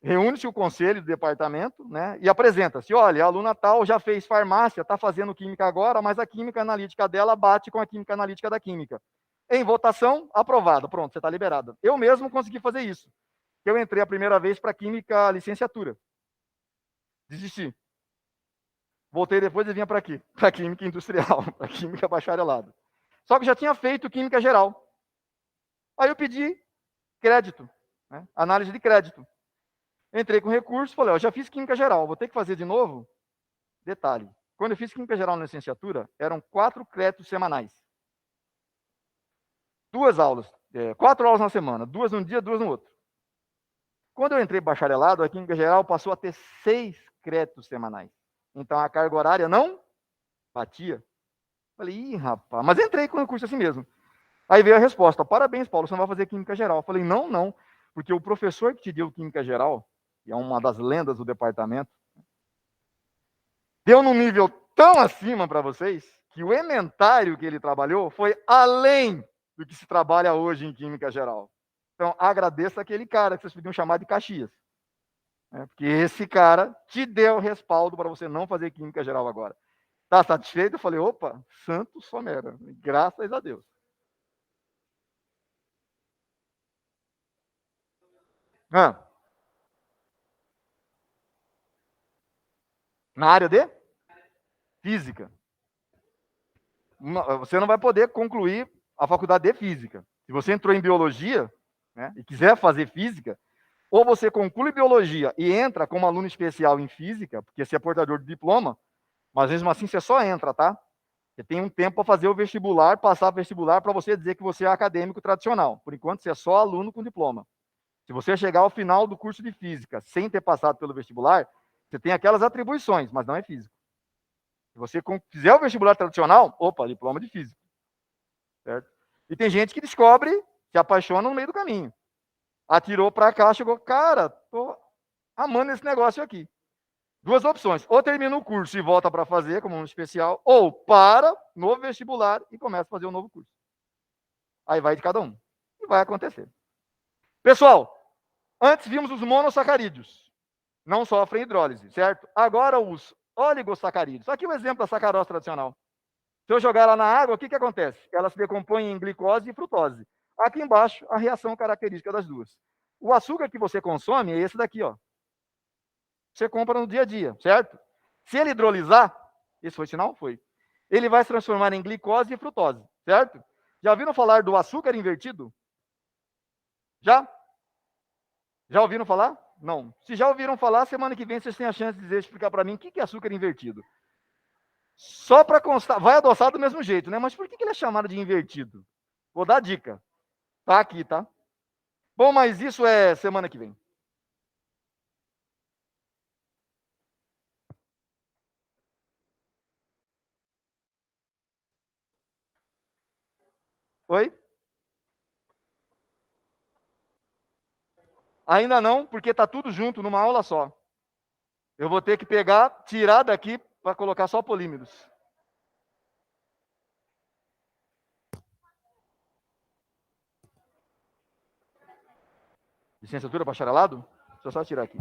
reúne-se o conselho do departamento, né, e apresenta-se. Olha, a aluna tal já fez farmácia, está fazendo química agora, mas a química analítica dela bate com a química analítica da química. Em votação, aprovada. Pronto, você está liberada. Eu mesmo consegui fazer isso. Eu entrei a primeira vez para química licenciatura. Desisti. Voltei depois e vinha para aqui, para química industrial, para química bacharelado. Só que já tinha feito química geral. Aí eu pedi crédito, né? Análise de crédito. Entrei com recurso, falei, já fiz química geral, vou ter que fazer de novo? Detalhe, quando eu fiz química geral na licenciatura, eram 4 créditos semanais. 2 aulas, 4 aulas na semana, 2 num dia, 2 no outro. Quando eu entrei bacharelado, a química geral passou a ter 6 créditos semanais. Então a carga horária não batia. Falei, rapaz, mas entrei com o curso assim mesmo. Aí veio a resposta, parabéns, Paulo, você não vai fazer química geral. Eu falei, não, porque o professor que te deu química geral, que é uma das lendas do departamento, deu num nível tão acima para vocês, que o ementário que ele trabalhou foi além do que se trabalha hoje em química geral. Então, agradeço aquele cara que vocês podiam chamar de Caxias. né? Porque esse cara te deu respaldo para você não fazer química geral agora. Tá satisfeito? Eu falei, opa, santo somera, graças a Deus. Ah, na área de física. Você não vai poder concluir a faculdade de física. Se você entrou em biologia, né, e quiser fazer física, ou você conclui biologia e entra como aluno especial em física, porque você é portador de diploma, mas mesmo assim você só entra, tá? Você tem um tempo para fazer o vestibular, passar o vestibular para você dizer que você é acadêmico tradicional. Por enquanto, você é só aluno com diploma. Se você chegar ao final do curso de física sem ter passado pelo vestibular, você tem aquelas atribuições, mas não é físico. Se você fizer o vestibular tradicional, opa, diploma de física. Certo? E tem gente que descobre, se apaixona no meio do caminho. Atirou para cá, chegou, cara, tô amando esse negócio aqui. Duas opções: ou termina o curso e volta para fazer como um especial, ou para no vestibular e começa a fazer um novo curso. Aí vai de cada um. E vai acontecer. Pessoal, antes vimos os monossacarídeos. Não sofrem hidrólise, certo? Agora os oligosacarídeos. Aqui o exemplo da sacarose tradicional. Se eu jogar ela na água, o que acontece? Ela se decompõe em glicose e frutose. Aqui embaixo, a reação característica das duas. O açúcar que você consome é esse daqui, ó. Você compra no dia a dia, certo? Se ele hidrolisar, esse foi sinal? Foi. Ele vai se transformar em glicose e frutose, certo? Já ouviram falar do açúcar invertido? Já? Já ouviram falar? Não. Se já ouviram falar, semana que vem vocês têm a chance de explicar para mim o que é açúcar invertido. Só para constar, vai adoçar do mesmo jeito, né? Mas por que ele é chamado de invertido? Vou dar a dica. Tá aqui, tá? Bom, mas isso é semana que vem. Oi? Ainda não, porque tá tudo junto numa aula só. Eu vou ter que pegar, tirar daqui para colocar só polímeros. Licenciatura, bacharelado? Deixa eu só tirar aqui.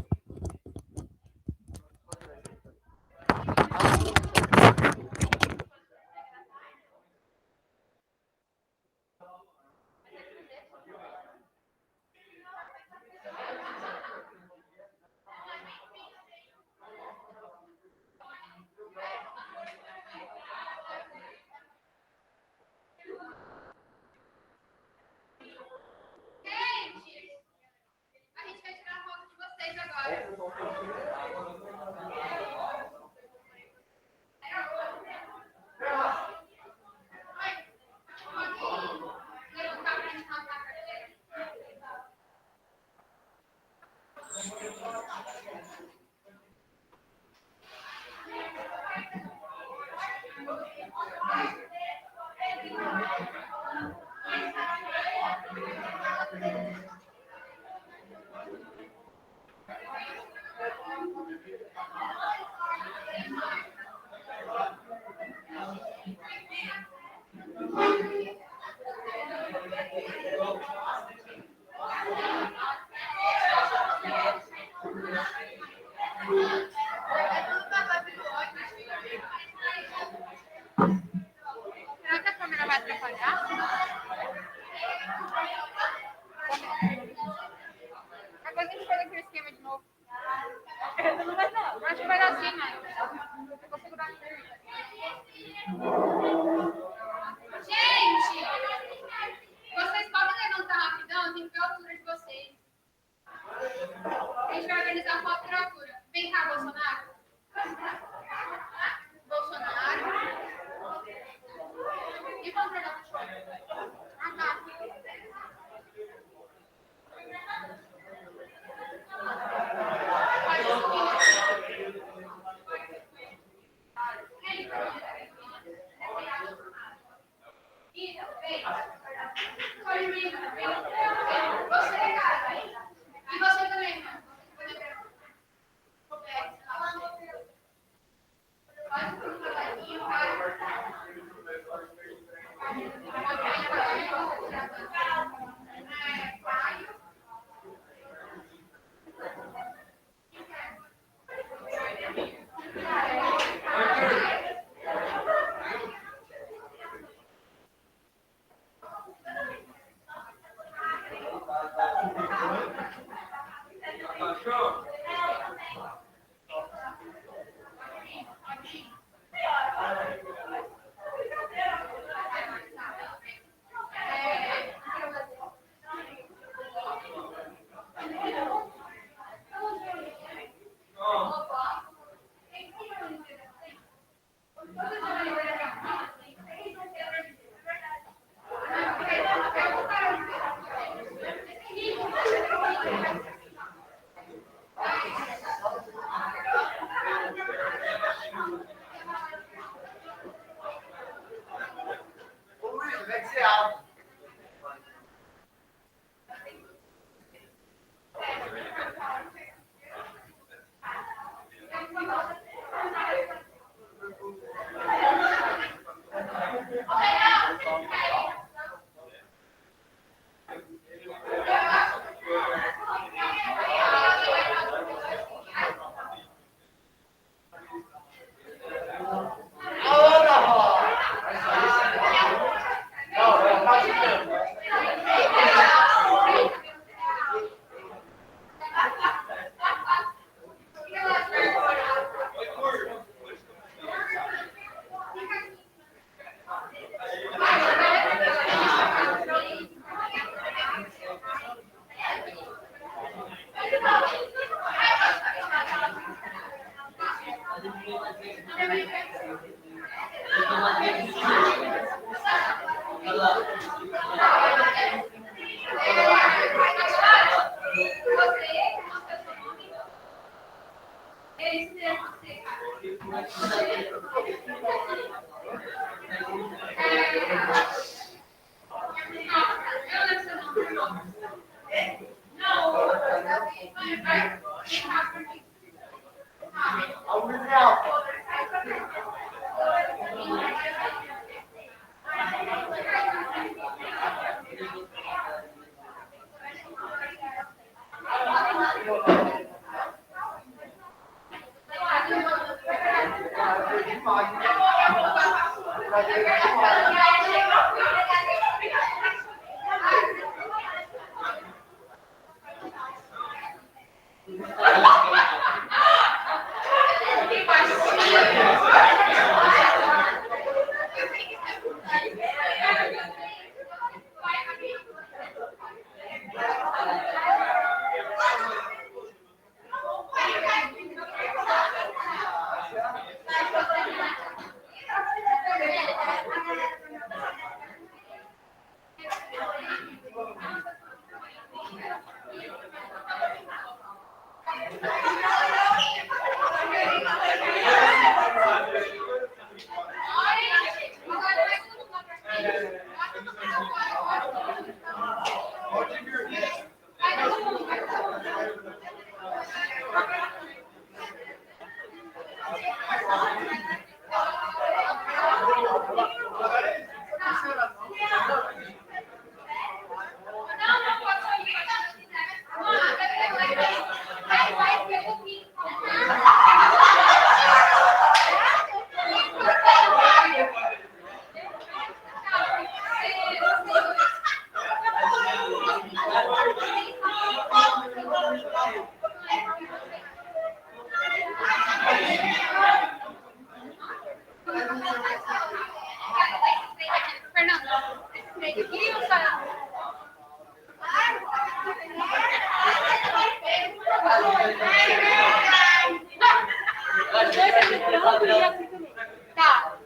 Tá.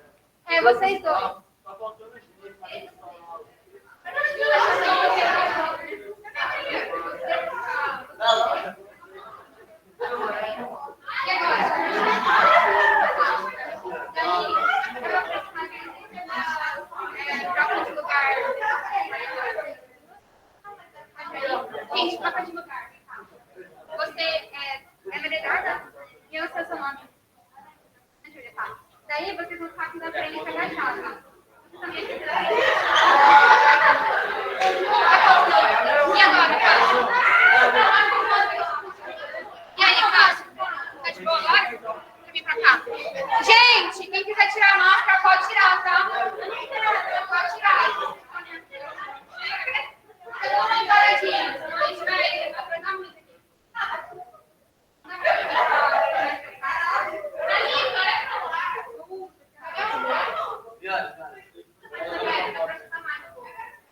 É vocês dois. Gente, troca de lugar. Você é vendedora e eu sei o seu nome. Júlia, tá. Daí vocês vão ficar aqui da frente agachados. Você também fica da frente. E agora, Cássio? E aí, Cássio? Tá de boa agora? Vem vir pra cá. Gente, quem quiser tirar a máscara pode tirar, tá? Pode tirar. Todo mundo paradinho, senão a gente vai apertar muito aqui.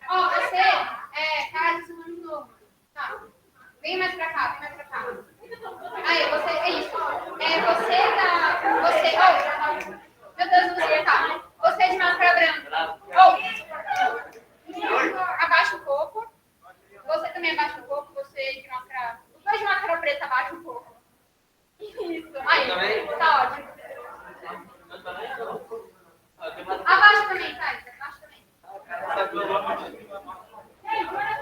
Ó, você é cara de nome novo. Tá. Vem mais pra cá, vem mais pra cá. Aí, você, é isso. É você da. Você. Oh, meu Deus, você tá. Você de máscara branca. Abaixa um pouco. Você também abaixa um pouco. Você de máscara. Os dois de máscara preta, abaixa um pouco. Isso. Aí, tá ótimo. Abaixa também, tá? Abaixa também. Aí, mano, vamos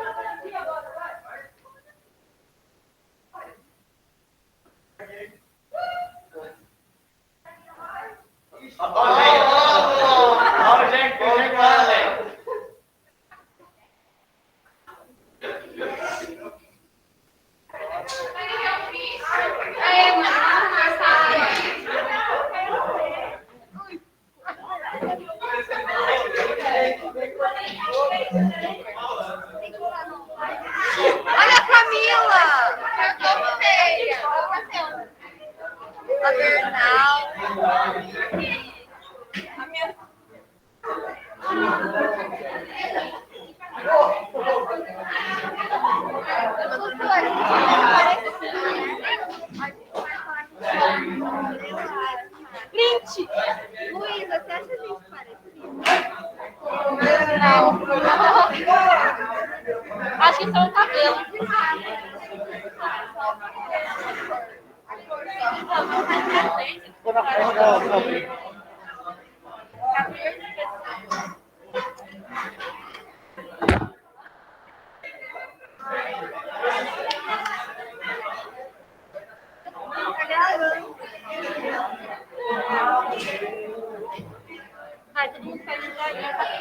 Olha a Camila! A Bernal. Print! Luísa, você acha que a gente parece? Não. Acho que são o cabelo. Ficou na frente da briga. Ai, todo mundo faz devagar.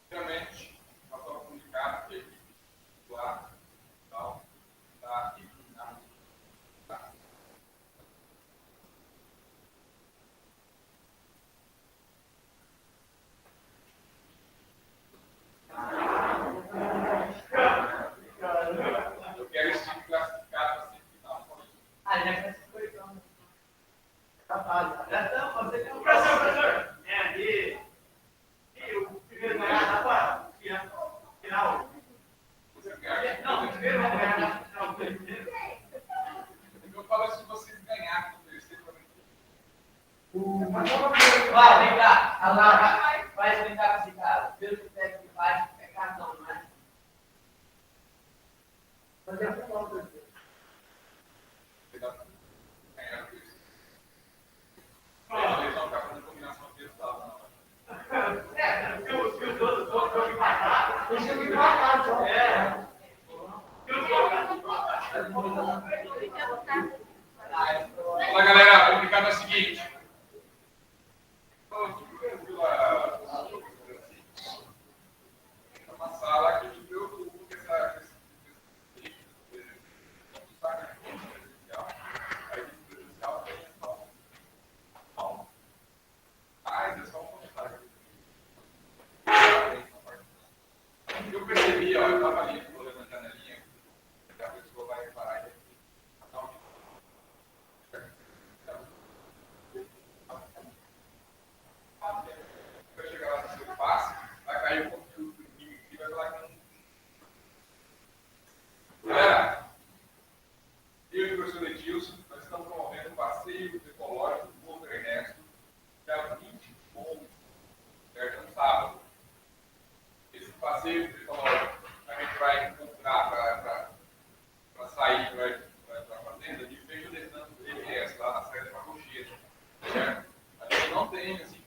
Realmente, nós estamos comunicados que lá, tal, tá aqui, tá. Eu quero esse tipo classificado para sempre final. Já classificou então. Já estamos, você tem um professor. E o primeiro ganhar dá para final. Não, o primeiro vai ganhar na final. Eu falo se vocês ganharem no terceiro. Vai, vem cá. A Lara vai explicar para esse cara. Pelo que o técnico faz, é cartão, não é? Fazer a final do terceiro. Eles vão ficar fazendo combinação textual. Se os outros vão empatar, os que empatar só. É. Olá, galera. O comunicado é o seguinte. É uma sala que me preocupa com essa eu percebi, ó, eu estava ali olhando na janelinha, a pessoa vai reparar e vai chegar lá no seu passe, vai cair o conteúdo do inimigo e vai falar que não. Galera, eu e o professor Edilson, nós estamos promovendo um passeio ecológico do Morro do Ernesto, dia 20 de outubro, certo? No sábado. Esse passeio ecológico a gente vai encontrar para sair para a fazenda de feijão de tanto do IBS, lá na Serra da Macocheira, certo? A gente não tem, assim,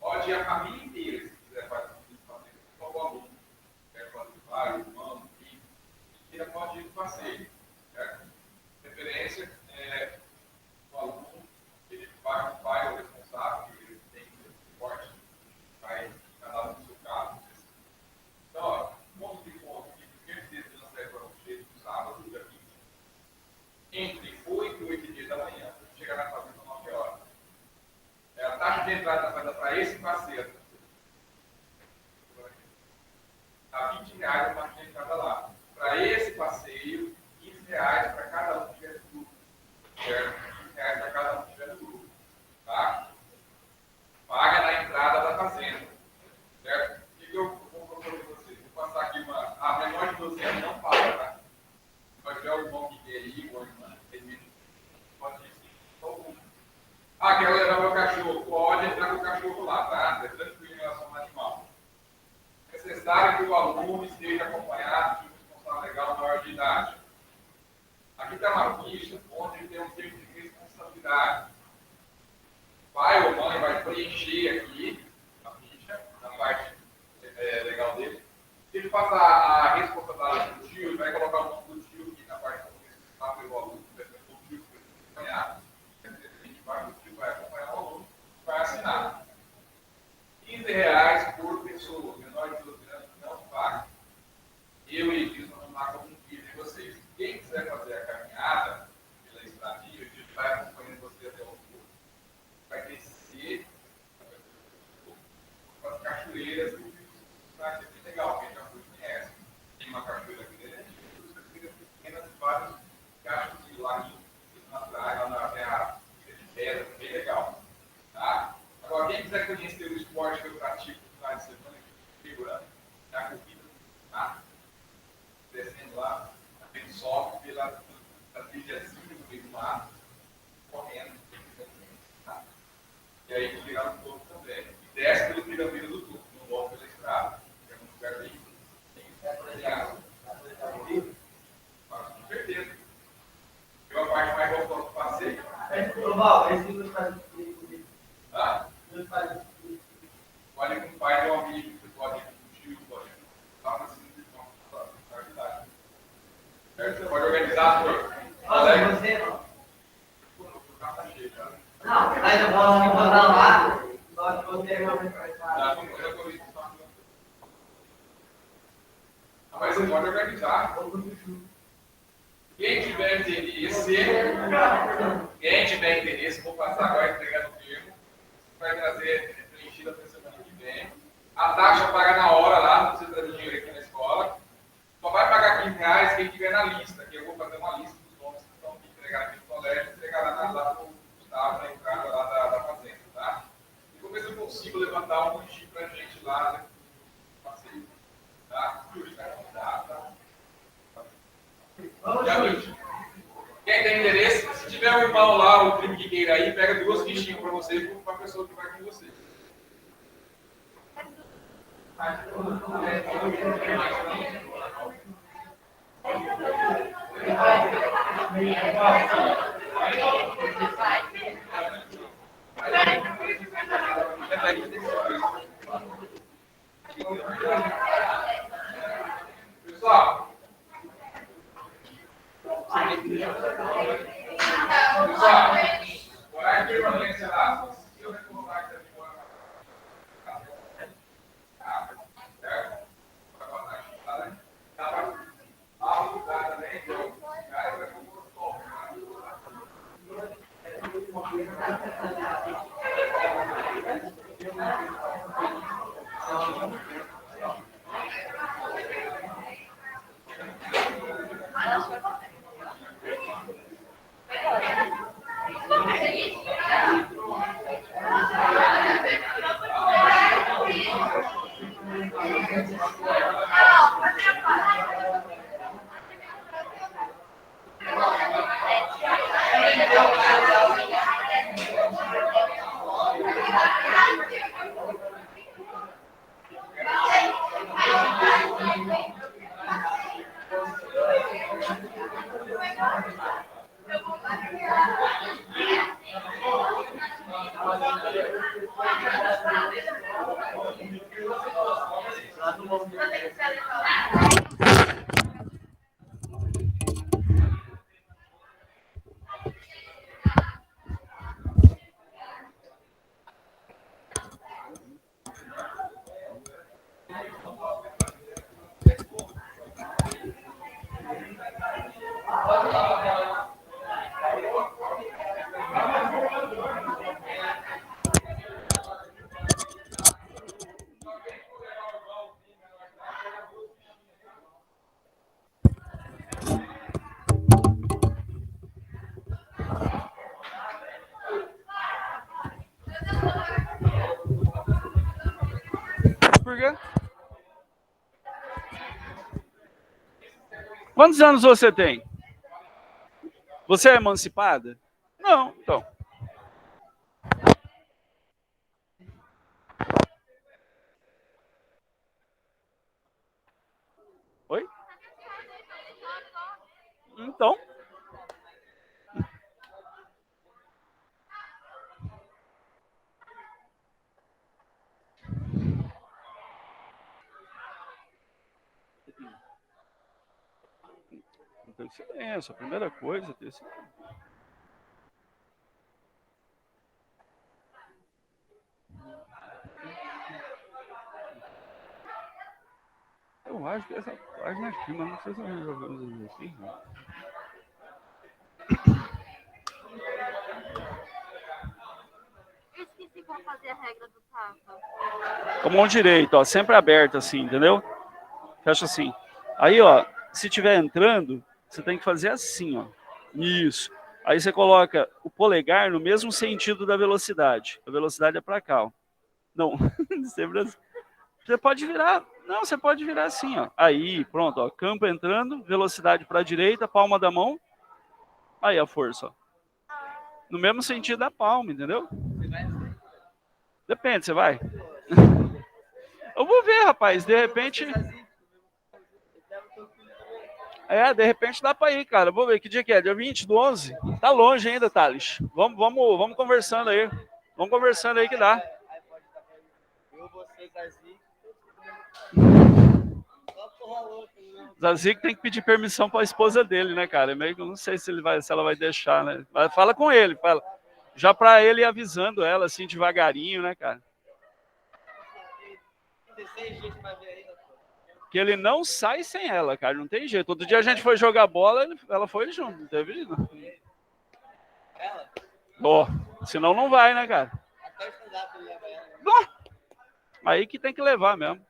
pode ir a família inteira, se quiser fazer esse passeio, só o aluno, quer fazer pai, irmão, filho, e pode ir no passeio, certo? Referência é o aluno, ele paga o pai, o responsável, ele tem suporte, vai cada um no seu carro. Então, ó, ponto de ponto, que primeiro dia de lançamento para vocês, no sábado, dia 20, entre 8 e 8h30 da manhã, chega na fazenda às 9 horas. A taxa de entrada na fazenda para esse parceiro está R$20 a taxa de entrada lá. Para esse passeio, R$15 para cada um que tiver no grupo. Certo? R$15 para cada um que tiver no grupo. Tá? Paga na entrada da fazenda. Certo? O que eu vou propor para vocês? Vou passar aqui uma. A menor de 12 anos não paga, tá? Vai tiver o irmão que quer ir, ou irmã, pode ir sim. Só um. Ah, quero levar meu cachorro. Pode entrar com o cachorro lá, tá? É tranquilo em relação ao animal. É necessário que o aluno esteja acompanhado de um responsável legal maior de idade. Aqui está uma ficha onde tem um termo de responsabilidade. Pai ou mãe vai preencher aqui a ficha, na parte legal dele. ele passa a responsabilidade do tio, vai colocar o nome do tio aqui na parte do aluno, o tio vai acompanhar, o tio vai acompanhar o aluno, vai assinar. R$ 15 por pessoa, menor de 12 anos não paga. Eu e Edilson vamos lá como um guia de vocês. Quem quiser fazer a caminhada pela estadia, a gente vai acompanhando você até o fundo. Vai descer as cachoeiras do Rio. Vai ser legal, quem já foi conhece. Tem uma cachoeira grande, cachoeiras pequenas e vários cachos de laguinhos naturais, lá na terra de pedra, bem legal. Tá? Agora, quem quiser conhecer o esporte que eu pratico no final de semana, figurando, é a corrida, tá? Descendo lá, a gente sobe pela trilhazinha no meio do mato, correndo, tá? E aí tirar um pouco também. E desce pelo piramide do topo, não volta pela estrada, que é um lugar bem legal. Com certeza. Eu a parte mais gostosa do passeio. Global, esse livro faz isso. Tá? Pode ir com o pai de um amigo, você pode ir com o tio, pode ir com o ajudar. Certo? Você pode organizar, senhor. Olha, você não. Não, mas eu posso me encontrar lá, só que você é meu representante. Mas você pode organizar. Quem tiver interesse, vou passar agora entregando o termo, vai trazer preenchido até semana que vem. A taxa paga na hora lá, não precisa trazer dinheiro aqui na escola. Só vai pagar R$ 15 quem tiver na lista, que eu vou fazer uma lista dos nomes que estão entregar aqui no colégio, entregar lá no Gustavo, na entrada lá da fazenda, tá? E vou ver se eu consigo levantar um bichinho pra gente lá, né? Passeio, tá? Quem tem interesse, se tiver um irmão lá, o primo que queira aí, pega 2 fichinhas para você e para a pessoa que vai com você. Pessoal, horário de permanência lá, se eu recomendar que você demora certo? Vai botar aqui, tá, né? Dá para ajudar também, então, cara, vai como eu tomo. Por quê? Quantos anos você tem? Você é emancipada? Não, então. Oi? Então. ter silêncio. A primeira coisa é ter silêncio. Eu acho que essa página aqui, mas não sei se nós jogamos assim. Eu esqueci como fazer a regra do tapa. Com a mão direita, ó, sempre aberta assim, entendeu? Fecha assim. Aí, ó, se tiver entrando, você tem que fazer assim, ó. Isso. Aí você coloca o polegar no mesmo sentido da velocidade. A velocidade é para cá, ó. Não, sempre assim. Você pode virar. Não, você pode virar assim, ó. Aí, pronto, ó. Campo entrando, velocidade para a direita, palma da mão. Aí a força, ó. No mesmo sentido da palma, entendeu? Depende, você vai. Eu vou ver, rapaz. De repente. De repente dá pra ir, cara. Vou ver que dia que é. Dia 20 do 11? Tá longe ainda, Thales. Vamos conversando aí. Vamos conversando aí que dá. Zazik tem que pedir permissão pra esposa dele, né, cara? Meio que eu não sei se ela vai deixar, né? Mas fala com ele, fala. Já pra ele ir avisando ela, assim, devagarinho, né, cara? Que ele não sai sem ela, cara. Não tem jeito. Outro dia a gente foi jogar bola, ela foi junto. Não teve. Não. Ó, senão não vai, né, cara? Bom, aí que tem que levar mesmo.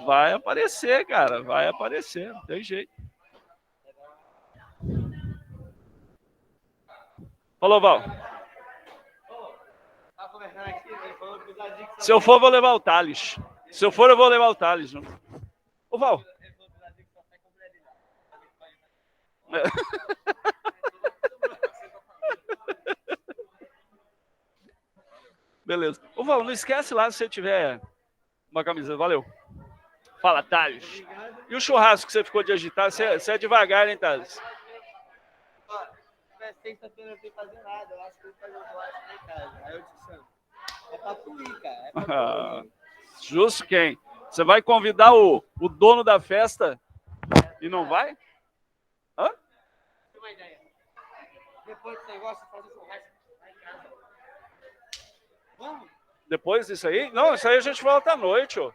Vai aparecer, cara. Vai aparecer. Não tem jeito. Falou, Val. Se eu for, vou levar o Thales. Se eu for, eu vou levar o Thales. Ô, Val. Beleza. Ô, Val, não esquece lá se você tiver uma camiseta. Valeu. Fala, Thales. E o churrasco que você ficou de agitar? Você é devagar, hein, Thales? Sexta-feira eu não tenho que fazer nada. Eu acho que eu vou fazer um churrasco em casa. Aí eu disse, é pra tu ir, cara. É pra tu ir. Justo quem? Você vai convidar o dono da festa e não vai? Hã? Tem uma ideia. Depois desse negócio, fazer churrasco lá em casa. Vamos? Depois disso aí? Não, isso aí a gente volta à noite, ó.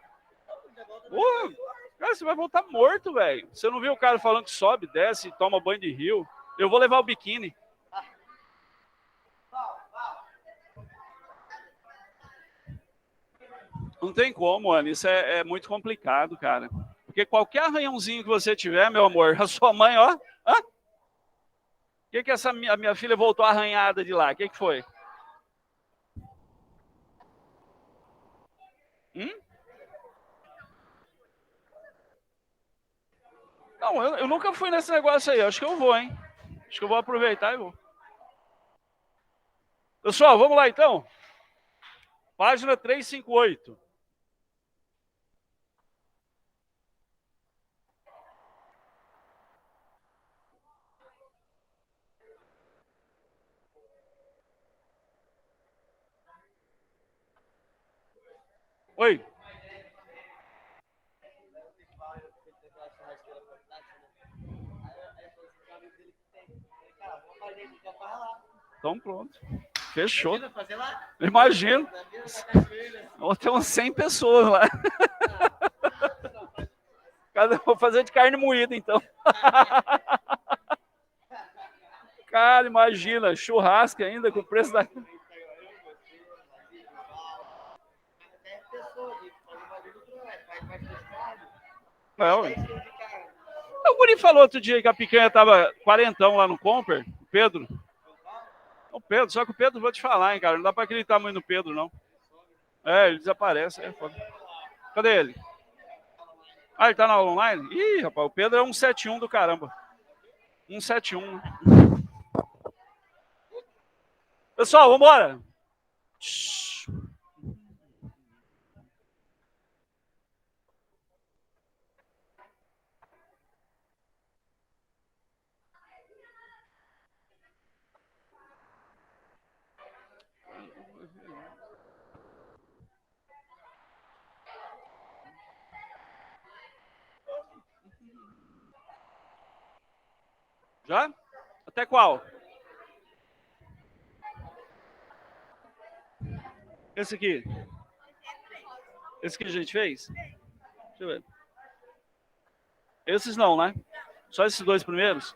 Cara, você vai voltar morto, velho. Você não viu o cara falando que sobe, desce, toma banho de rio? Eu vou levar o biquíni. Não tem como, mano. Isso é muito complicado, cara. Porque qualquer arranhãozinho que você tiver, meu amor, a sua mãe, ó. Hã? O que essa minha filha voltou arranhada de lá? O que foi? Não, eu nunca fui nesse negócio aí. Acho que eu vou, hein? Acho que eu vou aproveitar e vou. Pessoal, vamos lá então. Página 358. Oi. Então pronto. Fechou. Imagino. Vou ter uns 100 pessoas lá. Vou fazer de carne moída, então. Cara, imagina, churrasco ainda com o preço da... Não. O Guri falou outro dia que a picanha tava quarentão lá no Comper, o Pedro. O Pedro, só que o Pedro, vou te falar, hein, cara, não dá pra acreditar muito no Pedro, não. Ele desaparece, é foda. Cadê ele? Ah, ele tá na aula online? Ih, rapaz, o Pedro é 171 do caramba. 171, né? Pessoal, vambora! Já? Até qual? Esse aqui. Esse que a gente fez? Deixa eu ver. Esses não, né? Só esses dois primeiros?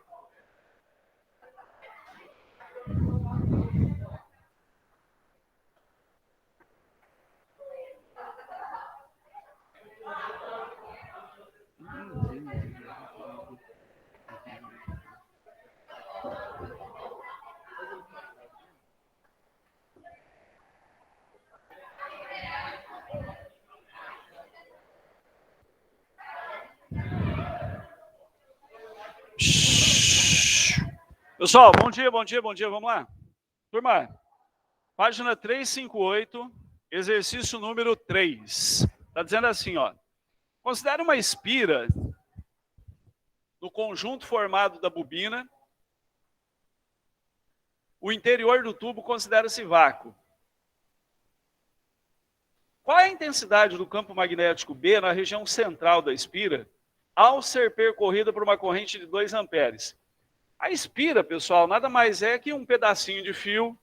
Pessoal, bom dia, bom dia, bom dia. Vamos lá. Turma, página 358, exercício número 3. Está dizendo assim, ó. Considere uma espira no conjunto formado da bobina. O interior do tubo considera-se vácuo. Qual é a intensidade do campo magnético B na região central da espira ao ser percorrida por uma corrente de 2 amperes? A espira, pessoal, nada mais é que um pedacinho de fio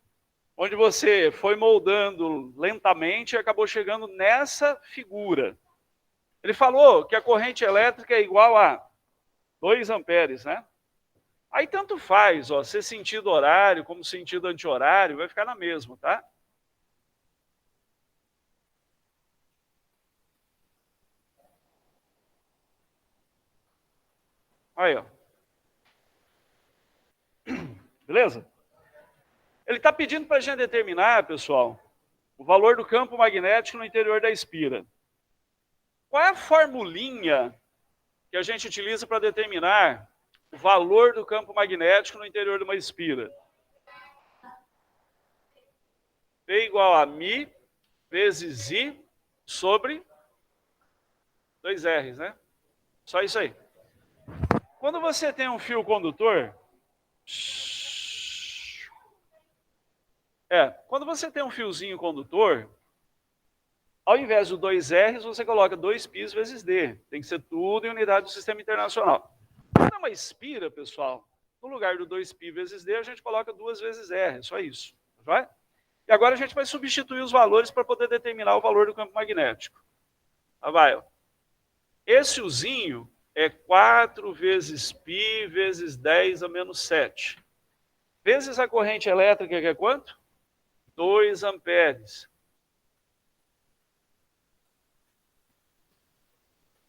onde você foi moldando lentamente e acabou chegando nessa figura. Ele falou que a corrente elétrica é igual a 2 amperes, né? Aí tanto faz, ó, ser sentido horário como sentido anti-horário, vai ficar na mesma, tá? Aí, ó. Beleza? Ele está pedindo para a gente determinar, pessoal, o valor do campo magnético no interior da espira. Qual é a formulinha que a gente utiliza para determinar o valor do campo magnético no interior de uma espira? P igual a μ vezes I sobre 2 R's, né? Só isso aí. Quando você tem um fio condutor... quando você tem um fiozinho condutor, ao invés de 2 R's, você coloca 2 πs vezes D. Tem que ser tudo em unidade do sistema internacional. Quando é uma espira, pessoal, no lugar do 2π vezes D, a gente coloca 2 vezes R, só isso. Vai? E agora a gente vai substituir os valores para poder determinar o valor do campo magnético. Vai, ó. Esse uzinho é 4 vezes π vezes 10 a menos 7. Vezes a corrente elétrica, que é quanto? 2 amperes.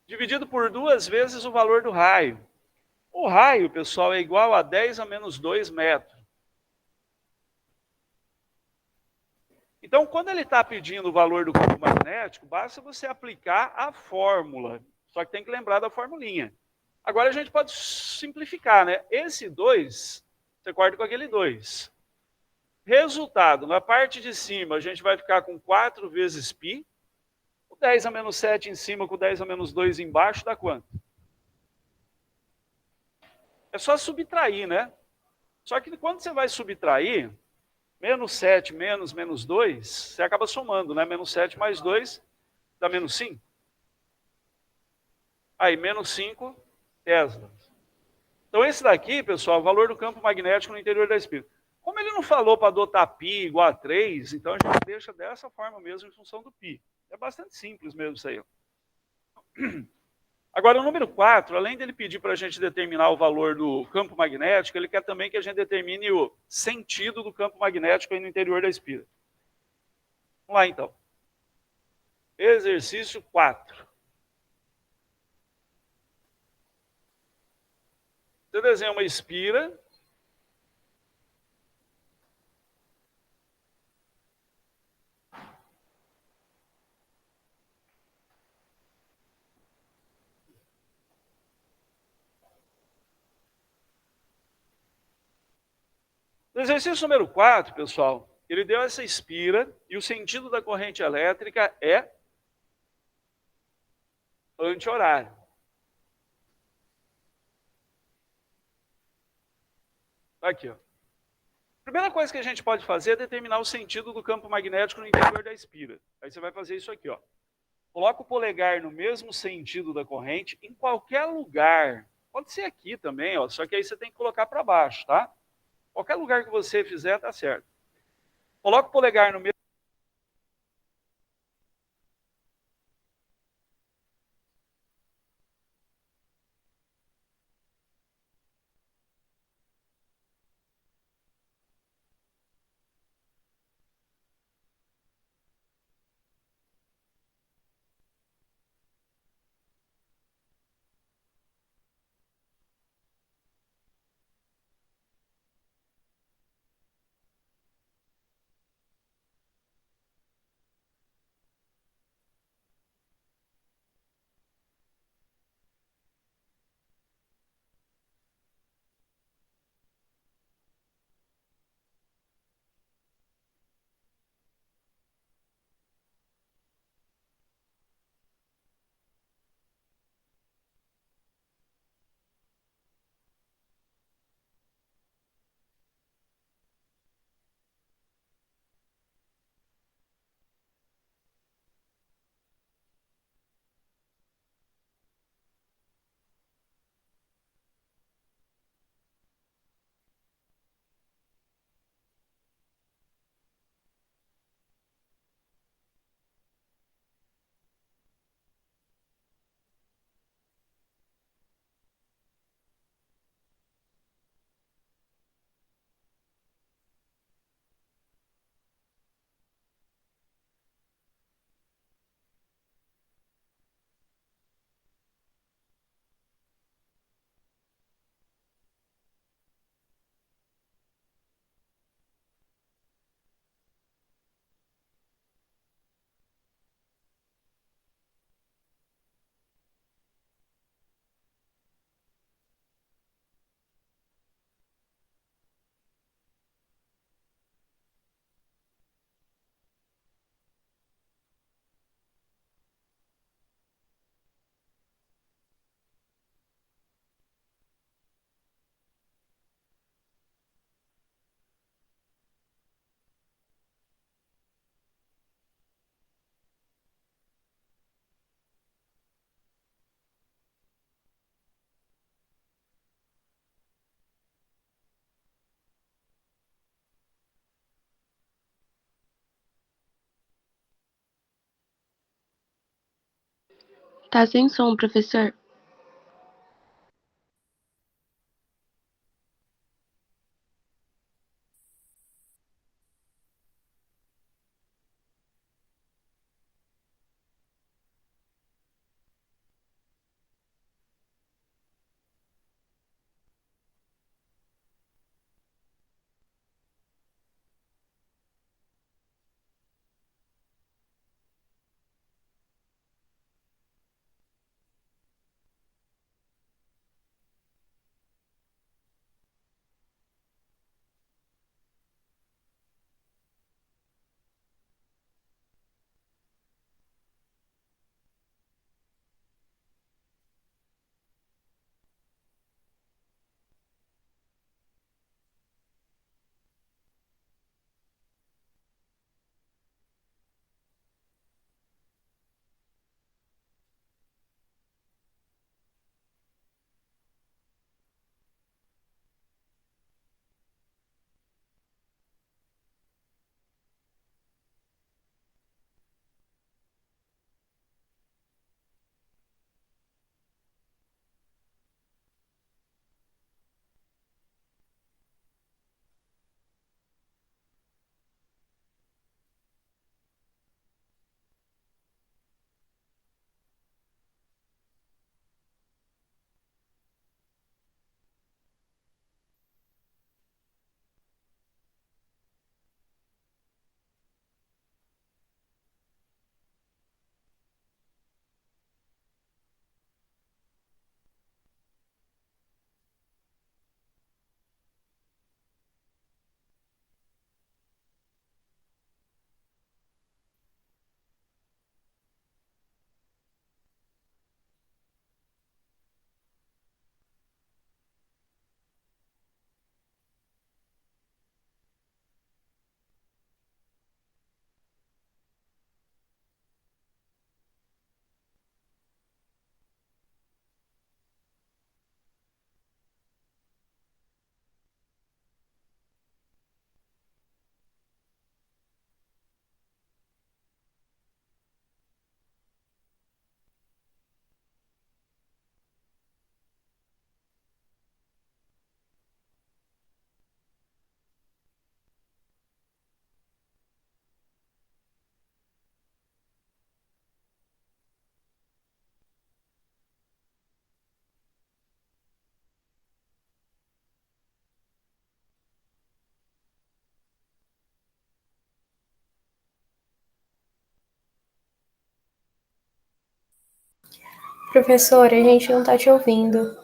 Dividido por 2 vezes o valor do raio. O raio, pessoal, é igual a 10 a menos 2 metros. Então, quando ele está pedindo o valor do campo magnético, basta você aplicar a fórmula. Só que tem que lembrar da formulinha. Agora a gente pode simplificar, né? Esse 2, você corta com aquele 2. Resultado, na parte de cima, a gente vai ficar com 4 vezes π. O 10 a menos 7 em cima com o 10 a menos 2 embaixo dá quanto? É só subtrair, né? Só que quando você vai subtrair, menos 7 menos 2, você acaba somando, né? Menos 7 mais 2 dá menos 5. Aí, menos 5 teslas. Então, esse daqui, pessoal, é o valor do campo magnético no interior da espira. Como ele não falou para adotar π igual a 3, então a gente deixa dessa forma mesmo em função do π. É bastante simples mesmo isso aí. Agora, o número 4, além dele pedir para a gente determinar o valor do campo magnético, ele quer também que a gente determine o sentido do campo magnético aí no interior da espira. Vamos lá, então. Exercício 4. Você desenha uma espira. No exercício número 4, pessoal, ele deu essa espira e o sentido da corrente elétrica é anti-horário. Aqui, ó. A primeira coisa que a gente pode fazer é determinar o sentido do campo magnético no interior da espira. Aí você vai fazer isso aqui, ó. Coloca o polegar no mesmo sentido da corrente, em qualquer lugar Pode ser aqui também, ó, só que aí você tem que colocar para baixo, tá? Qualquer lugar que você fizer, tá certo. Coloca o polegar no mesmo. Tá sem som, professor. Professor, a gente não tá te ouvindo.